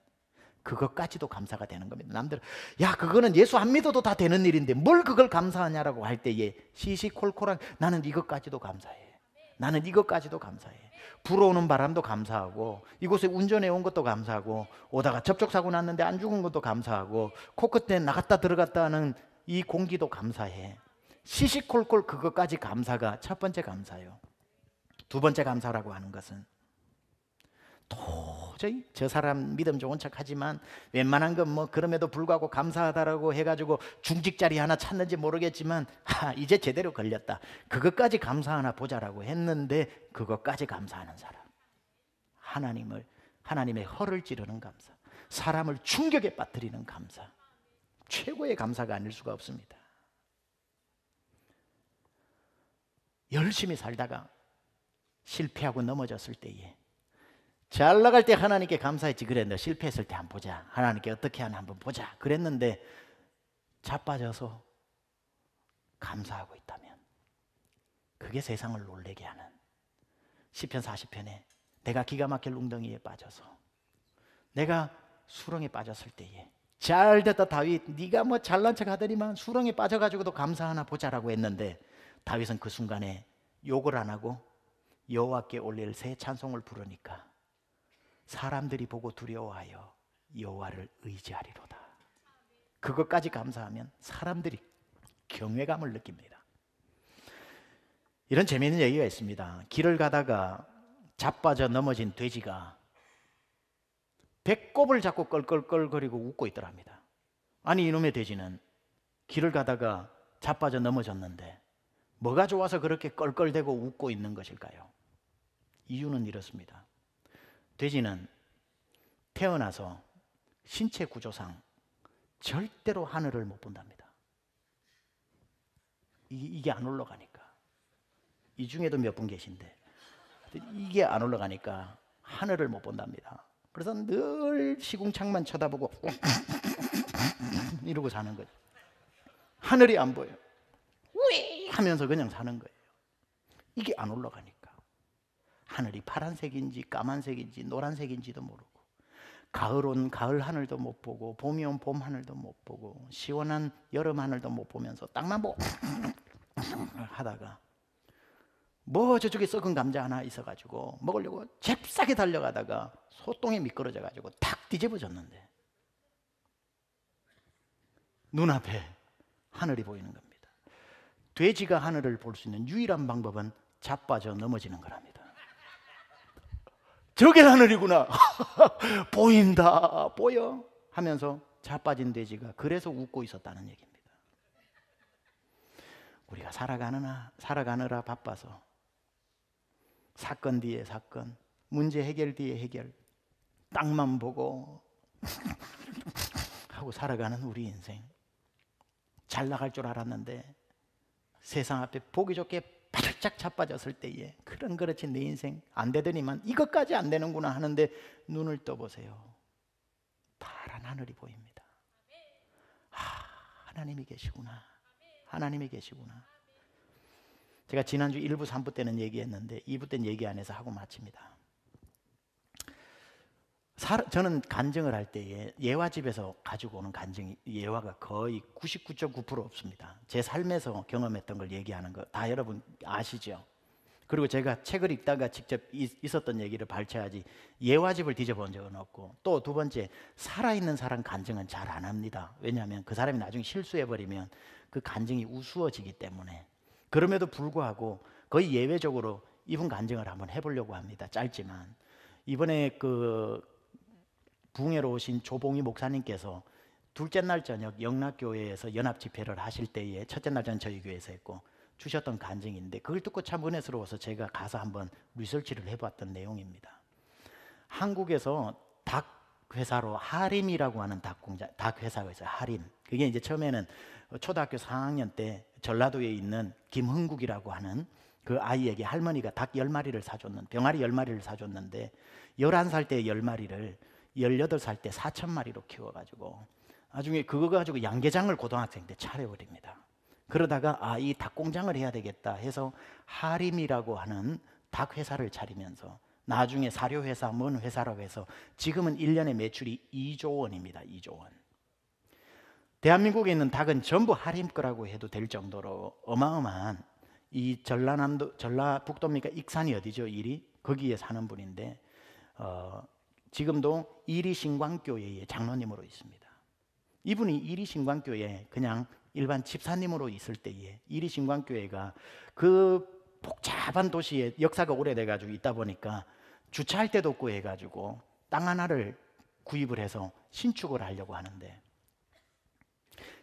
그것까지도 감사가 되는 겁니다. 남들은 야 그거는 예수 안 믿어도 다 되는 일인데 뭘 그걸 감사하냐라고 할 때에 시시콜콜한 나는 이것까지도 감사해. 나는 이것까지도 감사해. 불어오는 바람도 감사하고 이곳에 운전해 온 것도 감사하고 오다가 접촉사고 났는데 안 죽은 것도 감사하고 코끝에 나갔다 들어갔다 하는 이 공기도 감사해. 시시콜콜 그것까지 감사가 첫 번째 감사요. 두 번째 감사라고 하는 것은 도저히 저 사람 믿음 좋은 척 하지만 웬만한 건 뭐 그럼에도 불구하고 감사하다라고 해가지고 중직자리 하나 찾는지 모르겠지만 이제 제대로 걸렸다. 그것까지 감사하나 보자라고 했는데 그것까지 감사하는 사람. 하나님의 허를 찌르는 감사. 사람을 충격에 빠뜨리는 감사. 최고의 감사가 아닐 수가 없습니다. 열심히 살다가 실패하고 넘어졌을 때에 잘 나갈 때 하나님께 감사했지. 그래 너 실패했을 때 한번 보자. 하나님께 어떻게 하나 한번 보자. 그랬는데 자빠져서 감사하고 있다면 그게 세상을 놀라게 하는 시편 40편에 내가 기가 막힐 웅덩이에 빠져서 내가 수렁에 빠졌을 때에 잘됐다 다윗 네가 뭐 잘난 척 하더니만 수렁에 빠져가지고도 감사하나 보자라고 했는데 다윗은 그 순간에 욕을 안 하고 여호와께 올릴 새 찬송을 부르니까 사람들이 보고 두려워하여 여호와를 의지하리로다. 그것까지 감사하면 사람들이 경외감을 느낍니다. 이런 재미있는 얘기가 있습니다. 길을 가다가 자빠져 넘어진 돼지가 배꼽을 잡고 껄껄껄거리고 웃고 있더랍니다. 아니 이놈의 돼지는 길을 가다가 자빠져 넘어졌는데 뭐가 좋아서 그렇게 껄껄대고 웃고 있는 것일까요? 이유는 이렇습니다. 돼지는 태어나서 신체 구조상 절대로 하늘을 못 본답니다. 이게 안 올라가니까. 이 중에도 몇 분 계신데 이게 안 올라가니까 하늘을 못 본답니다. 그래서 늘 시궁창만 쳐다보고 이러고 사는 거죠. 하늘이 안 보여요. 우이 하면서 그냥 사는 거예요. 이게 안 올라가니까. 하늘이 파란색인지 까만색인지 노란색인지도 모르고 가을 온 가을 하늘도 못 보고 봄이 온 봄 하늘도 못 보고 시원한 여름 하늘도 못 보면서 땅만 보고 하다가 뭐 저쪽에 썩은 감자 하나 있어가지고 먹으려고 잽싸게 달려가다가 소똥에 미끄러져가지고 탁 뒤집어졌는데 눈앞에 하늘이 보이는 겁니다. 돼지가 하늘을 볼 수 있는 유일한 방법은 자빠져 넘어지는 거랍니다. 저게 하늘이구나. 보인다 보여 하면서 자빠진 돼지가 그래서 웃고 있었다는 얘기입니다. 우리가 살아가느라 바빠서 사건 뒤에 사건, 문제 해결 뒤에 해결, 땅만 보고 하고 살아가는 우리 인생. 잘 나갈 줄 알았는데 세상 앞에 보기 좋게 바짝 자빠졌을 때에 그렇지 내 인생 안 되더니만 이것까지 안 되는구나 하는데 눈을 떠보세요. 파란 하늘이 보입니다. 하나님이 계시구나. 하나님이 계시구나. 제가 지난주 1부 3부 때는 얘기했는데 2부 때는 얘기 안 해서 하고 마칩니다. 저는 간증을 할 때에 예화집에서 가지고 오는 간증이 예화가 거의 99.9% 없습니다. 제 삶에서 경험했던 걸 얘기하는 거 다 여러분 아시죠? 그리고 제가 책을 읽다가 직접 있었던 얘기를 발췌하지 예화집을 뒤져본 적은 없고 또 두 번째 살아있는 사람 간증은 잘 안 합니다. 왜냐하면 그 사람이 나중에 실수해버리면 그 간증이 우스워지기 때문에. 그럼에도 불구하고 거의 예외적으로 이분 간증을 한번 해보려고 합니다. 짧지만 이번에 그 부흥회로 오신 조봉희 목사님께서 둘째 날 저녁 영락교회에서 연합 집회를 하실 때에 첫째 날 저는 저희 교회에서 했고 주셨던 간증인데 그걸 듣고 참 은혜스러워서 제가 가서 한번 리서치를 해봤던 내용입니다. 한국에서 닭 회사로 하림이라고 하는 닭 회사가 있어요. 하림. 그게 이제 처음에는 초등학교 4학년 때 전라도에 있는 김흥국이라고 하는 그 아이에게 할머니가 닭 10마리를 사줬는데 병아리 10마리를 사줬는데 11살 때 10마리를 18살 때 4,000마리로 키워가지고 나중에 그거 가지고 양계장을 고등학생 때 차려버립니다. 그러다가 이 닭공장을 해야 되겠다 해서 하림이라고 하는 닭 회사를 차리면서 나중에 사료회사, 뭔 회사라고 해서 지금은 1년에 매출이 2조 원입니다. 2조 원. 대한민국에 있는 닭은 전부 하림 거라고 해도 될 정도로 어마어마한, 이 전라남도, 전라북도입니까? 익산이 어디죠? 일이? 거기에 사는 분인데 지금도 이리신광교회의 장로님으로 있습니다. 이분이 이리신광교회 그냥 일반 집사님으로 있을 때에 이리신광교회가 그 복잡한 도시에 역사가 오래돼가지고 있다 보니까 주차할 데도 없고 해가지고 땅 하나를 구입을 해서 신축을 하려고 하는데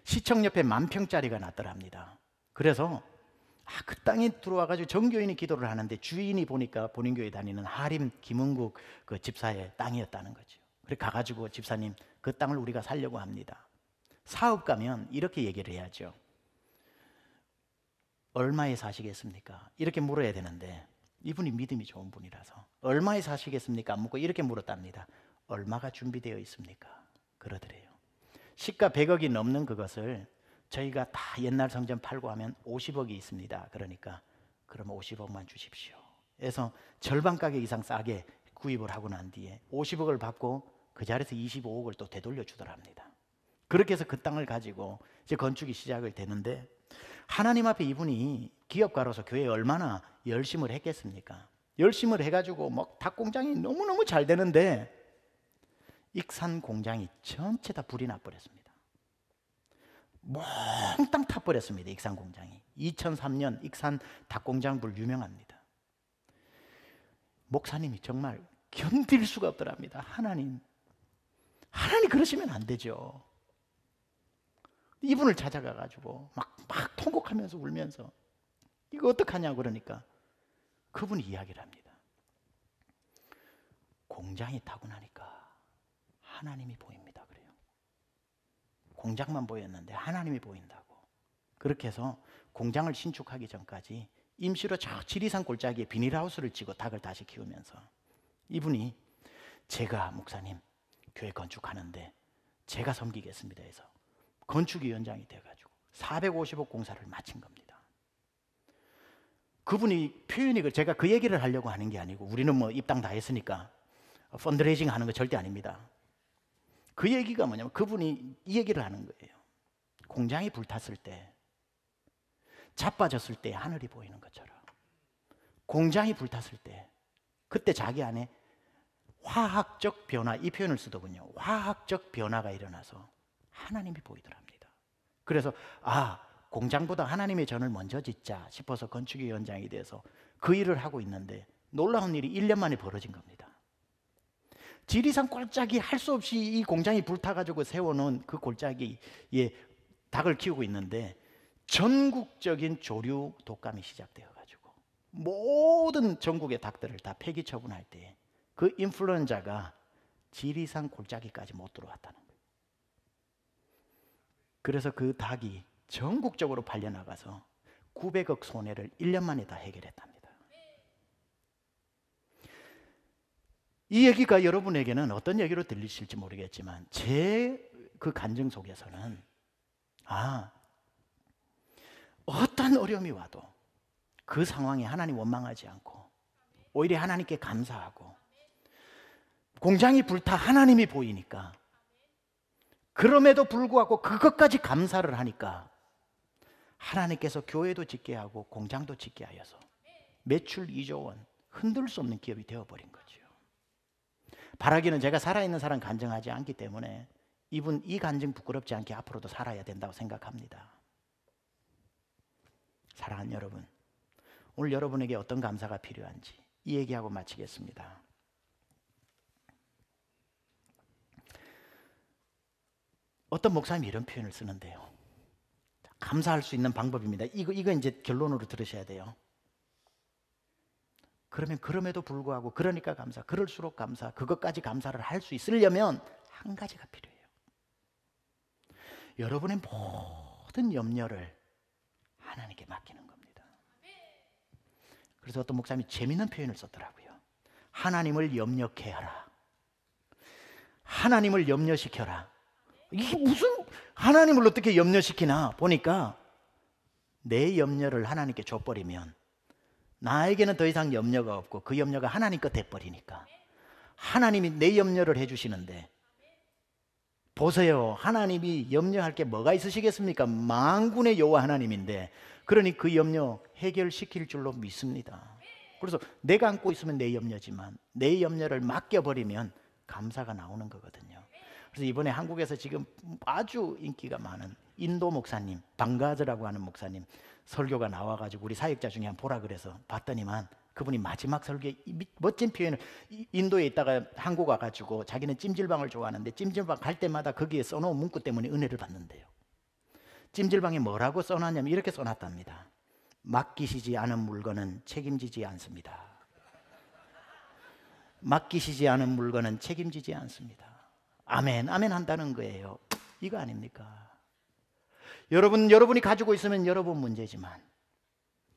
시청 옆에 10,000평짜리가 났더랍니다. 그래서 그 땅에 들어와가지고 정교인이 기도를 하는데 주인이 보니까 본인교회 다니는 하림 김은국 그 집사의 땅이었다는 거죠. 그래 가가지고 집사님 그 땅을 우리가 살려고 합니다. 사업가면 이렇게 얘기를 해야죠. 얼마에 사시겠습니까? 이렇게 물어야 되는데 이분이 믿음이 좋은 분이라서 얼마에 사시겠습니까? 안 묻고 이렇게 물었답니다. 얼마가 준비되어 있습니까? 그러더래요. 시가 100억이 넘는 그것을 저희가 다 옛날 성전 팔고 하면 50억이 있습니다. 그러니까 그럼 50억만 주십시오. 그래서 절반 가격 이상 싸게 구입을 하고 난 뒤에 50억을 받고 그 자리에서 25억을 또 되돌려 주더랍니다. 그렇게 해서 그 땅을 가지고 이제 건축이 시작을 되는데 하나님 앞에 이분이 기업가로서 교회에 얼마나 열심을 했겠습니까? 열심을 해가지고 막 닭 공장이 너무너무 잘 되는데 익산 공장이 전체 다 불이 나버렸습니다. 몽땅 타버렸습니다. 익산 공장이. 2003년 익산 닭공장 불 유명합니다. 목사님이 정말 견딜 수가 없더랍니다. 하나님 그러시면 안 되죠. 이분을 찾아가가지고 막 통곡하면서 울면서 이거 어떡하냐고 그러니까 그분이 이야기를 합니다. 공장이 타고 나니까 하나님이 보입니다. 그래요. 공장만 보였는데 하나님이 보인다고. 그렇게 해서 공장을 신축하기 전까지 임시로 저 지리산 골짜기에 비닐하우스를 치고 닭을 다시 키우면서 이분이 제가 목사님 교회 건축하는데 제가 섬기겠습니다 해서 건축위원장이 돼가지고 450억 공사를 마친 겁니다. 그분이 표현이 제가 그 얘기를 하려고 하는 게 아니고 우리는 뭐 입당 다 했으니까 펀드레이징 하는 거 절대 아닙니다. 그 얘기가 뭐냐면 그분이 이 얘기를 하는 거예요. 공장이 불탔을 때 자빠졌을 때 하늘이 보이는 것처럼 공장이 불탔을 때 그때 자기 안에 화학적 변화, 이 표현을 쓰더군요. 화학적 변화가 일어나서 하나님이 보이더랍니다. 그래서 공장보다 하나님의 전을 먼저 짓자 싶어서 건축위원장이 돼서 그 일을 하고 있는데 놀라운 일이 1년 만에 벌어진 겁니다. 지리산 골짜기 할 수 없이 이 공장이 불타가지고 세워놓은 그 골짜기에 닭을 키우고 있는데 전국적인 조류 독감이 시작되어가지고 모든 전국의 닭들을 다 폐기 처분할 때 그 인플루엔자가 지리산 골짜기까지 못 들어왔다는 거예요. 그래서 그 닭이 전국적으로 팔려나가서 900억 손해를 1년 만에 다 해결했답니다. 이 얘기가 여러분에게는 어떤 얘기로 들리실지 모르겠지만 제 그 간증 속에서는 어떤 어려움이 와도 그 상황에 하나님 원망하지 않고 오히려 하나님께 감사하고 공장이 불타 하나님이 보이니까 그럼에도 불구하고 그것까지 감사를 하니까 하나님께서 교회도 짓게 하고 공장도 짓게 하여서 매출 2조 원 흔들 수 없는 기업이 되어버린 거죠. 바라기는 제가 살아있는 사람 간증하지 않기 때문에 이분 이 간증 부끄럽지 않게 앞으로도 살아야 된다고 생각합니다. 사랑하는 여러분, 오늘 여러분에게 어떤 감사가 필요한지 이 얘기하고 마치겠습니다. 어떤 목사님이 이런 표현을 쓰는데요. 감사할 수 있는 방법입니다. 이거 이제 결론으로 들으셔야 돼요. 그러면 그럼에도 불구하고 그러니까 감사, 그럴수록 감사, 그것까지 감사를 할 수 있으려면 한 가지가 필요해요. 여러분의 모든 염려를 하나님께 맡기는 겁니다. 그래서 어떤 목사님이 재미있는 표현을 썼더라고요. 하나님을 염려케 하라. 하나님을 염려시켜라. 이게 무슨 하나님을 어떻게 염려시키나 보니까 내 염려를 하나님께 줘버리면 나에게는 더 이상 염려가 없고 그 염려가 하나님 것 돼버리니까 하나님이 내 염려를 해주시는데, 보세요, 하나님이 염려할 게 뭐가 있으시겠습니까? 만군의 여호와 하나님인데, 그러니 그 염려 해결시킬 줄로 믿습니다. 그래서 내가 안고 있으면 내 염려지만 내 염려를 맡겨버리면 감사가 나오는 거거든요. 그래서 이번에 한국에서 지금 아주 인기가 많은 인도 목사님, 방가즈라고 하는 목사님 설교가 나와가지고 우리 사역자 중에 한 보라 그래서 봤더니만, 그분이 마지막 설교에 멋진 표현을, 인도에 있다가 한국 와가지고 자기는 찜질방을 좋아하는데 찜질방 갈 때마다 거기에 써놓은 문구 때문에 은혜를 받는데요. 찜질방에 뭐라고 써놨냐면 이렇게 써놨답니다. 맡기시지 않은 물건은 책임지지 않습니다. 맡기시지 않은 물건은 책임지지 않습니다. 아멘, 아멘 한다는 거예요. 이거 아닙니까? 여러분이 가지고 있으면 여러분 문제지만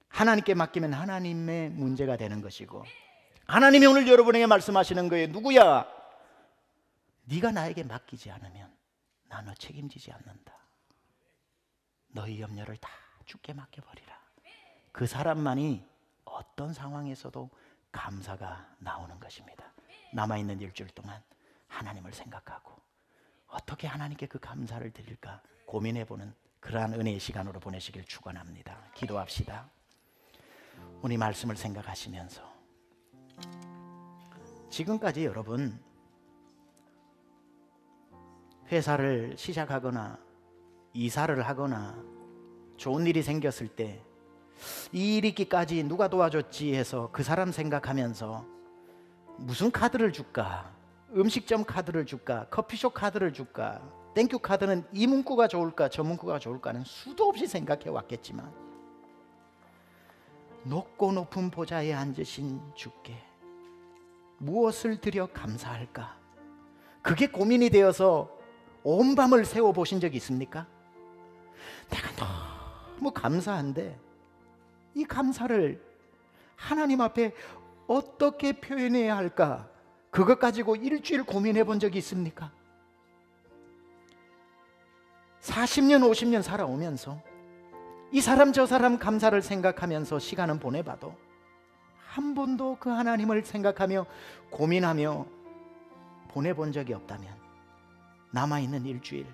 하나님께 맡기면 하나님의 문제가 되는 것이고, 하나님이 오늘 여러분에게 말씀하시는 거예요. 누구야? 네가 나에게 맡기지 않으면 나 너 책임지지 않는다. 너희 염려를 다 주께 맡겨버리라. 그 사람만이 어떤 상황에서도 감사가 나오는 것입니다. 남아있는 일주일 동안 하나님을 생각하고 어떻게 하나님께 그 감사를 드릴까 고민해보는 그러한 은혜의 시간으로 보내시길 축원합니다. 기도합시다. 오늘 말씀을 생각하시면서, 지금까지 여러분 회사를 시작하거나 이사를 하거나 좋은 일이 생겼을 때 이 일이 있기까지 누가 도와줬지 해서 그 사람 생각하면서 무슨 카드를 줄까, 음식점 카드를 줄까, 커피숍 카드를 줄까, 땡큐 카드는 이 문구가 좋을까 저 문구가 좋을까는 수도 없이 생각해 왔겠지만, 높고 높은 보좌에 앉으신 주께 무엇을 드려 감사할까, 그게 고민이 되어서 온 밤을 새워보신 적이 있습니까? 내가 너무 감사한데 이 감사를 하나님 앞에 어떻게 표현해야 할까, 그것 가지고 일주일 고민해 본 적이 있습니까? 40년 50년 살아오면서 이 사람 저 사람 감사를 생각하면서 시간은 보내봐도 한 번도 그 하나님을 생각하며 고민하며 보내본 적이 없다면, 남아있는 일주일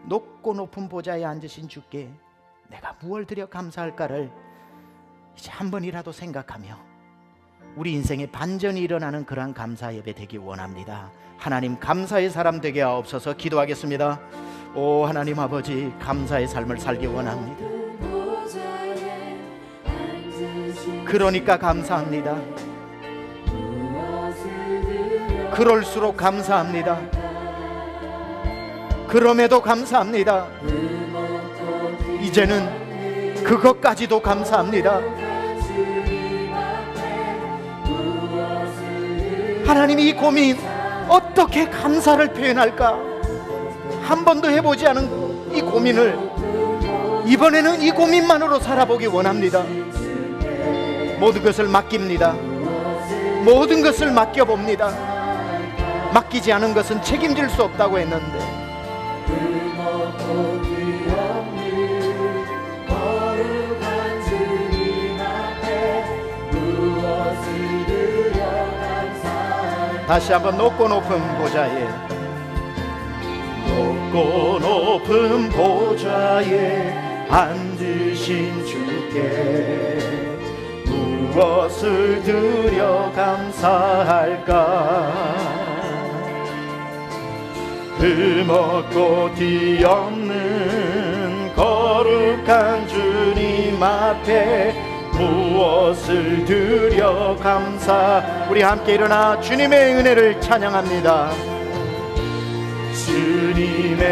높고 높은 보좌에 앉으신 주께 내가 무엇을 드려 감사할까를 이제 한 번이라도 생각하며 우리 인생에 반전이 일어나는 그러한 감사 예배 되기 원합니다. 하나님, 감사의 사람 되게 하옵소서. 기도하겠습니다. 오 하나님 아버지, 감사의 삶을 살기 원합니다. 그러니까 감사합니다. 그럴수록 감사합니다. 그럼에도 감사합니다. 이제는 그것까지도 감사합니다. 하나님, 이 고민 어떻게 감사를 표현할까 한 번도 해보지 않은 이 고민을 이번에는 이 고민만으로 살아보기 원합니다. 모든 것을 맡깁니다. 모든 것을 맡겨봅니다. 맡기지 않은 것은 책임질 수 없다고 했는데, 다시 한번 높고 높은 보좌에, 높고 높은 보좌에 앉으신 주께 무엇을 드려 감사할까. 흠없고 뒤없는 거룩한 주님 앞에 무엇을 드려 감사. 우리 함께 일어나 주님의 은혜를 찬양합니다. 주님의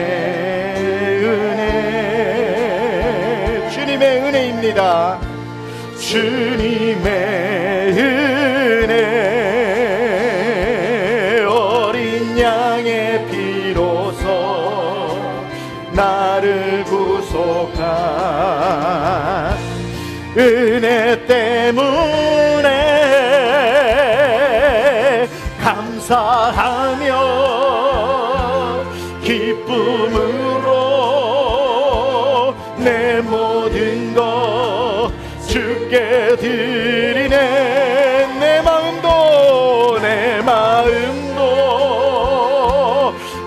은혜, 주님의 은혜입니다. 주님의 은혜, 어린 양의 피로써 나를 구속한 은혜 때문에 감사하며 기쁨으로 내 모든 것 주께 드리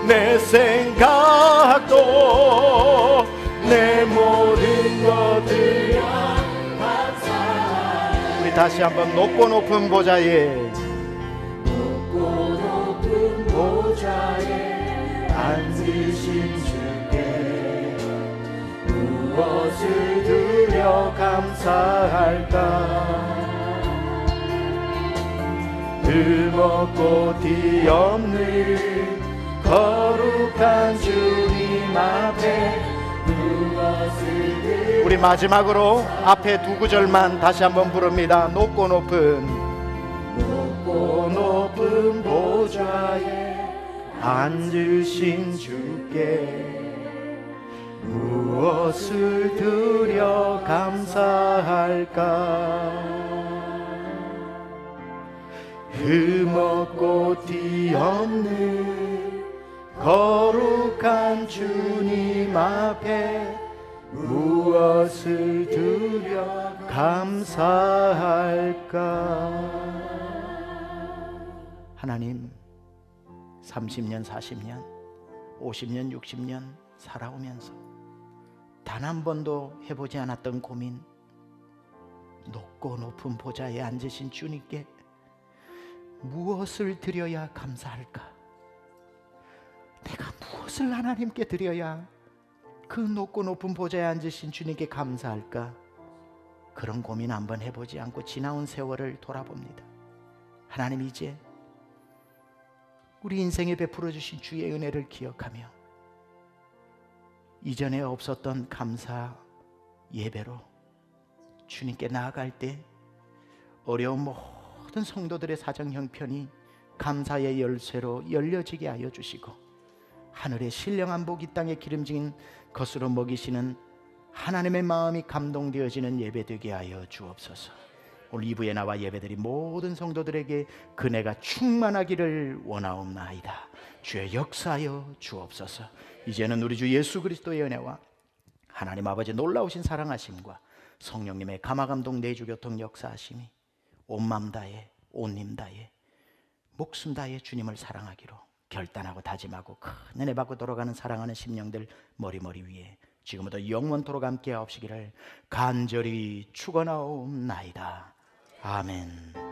내 생각도 내 모든 것들 우리 다시 한번 높고 높은 보좌에 앉으신 주께 무엇을 드려 감사할까. 들먹고 뒤없는 거룩한 주님 앞에 우리 마지막으로 앞에 두 구절만 다시 한번 부릅니다. 높고 높은 보좌에 앉으신 주께 무엇을 드려 감사할까. 흠없고 뒤없는 거룩한 주님 앞에 무엇을 드려 감사할까. 하나님, 30년, 40년, 50년, 60년 살아오면서 단 한 번도 해보지 않았던 고민, 높고 높은 보좌에 앉으신 주님께 무엇을 드려야 감사할까? 내가 무엇을 하나님께 드려야 그 높고 높은 보좌에 앉으신 주님께 감사할까? 그런 고민 한번 해보지 않고 지나온 세월을 돌아봅니다. 하나님, 이제 우리 인생에 베풀어 주신 주의 은혜를 기억하며 이전에 없었던 감사 예배로 주님께 나아갈 때 어려운 모든 성도들의 사정 형편이 감사의 열쇠로 열려지게 하여 주시고 하늘의 신령한 복 이 땅에 기름진 것으로 먹이시는 하나님의 마음이 감동되어지는 예배 되게 하여 주옵소서. 오늘 2부에 나와 예배드린 모든 성도들에게 그네가 충만하기를 원하옵나이다. 주의 역사하여 주옵소서. 이제는 우리 주 예수 그리스도의 은혜와 하나님 아버지 놀라우신 사랑하심과 성령님의 감화감동 내주교통 역사하심이 온 맘 다해 온 힘 다해 목숨 다해 주님을 사랑하기로 결단하고 다짐하고 큰 은혜 받고 돌아가는 사랑하는 심령들 머리머리 위에 지금부터 영원토록 함께 하옵시기를 간절히 축원하옵나이다. 아멘.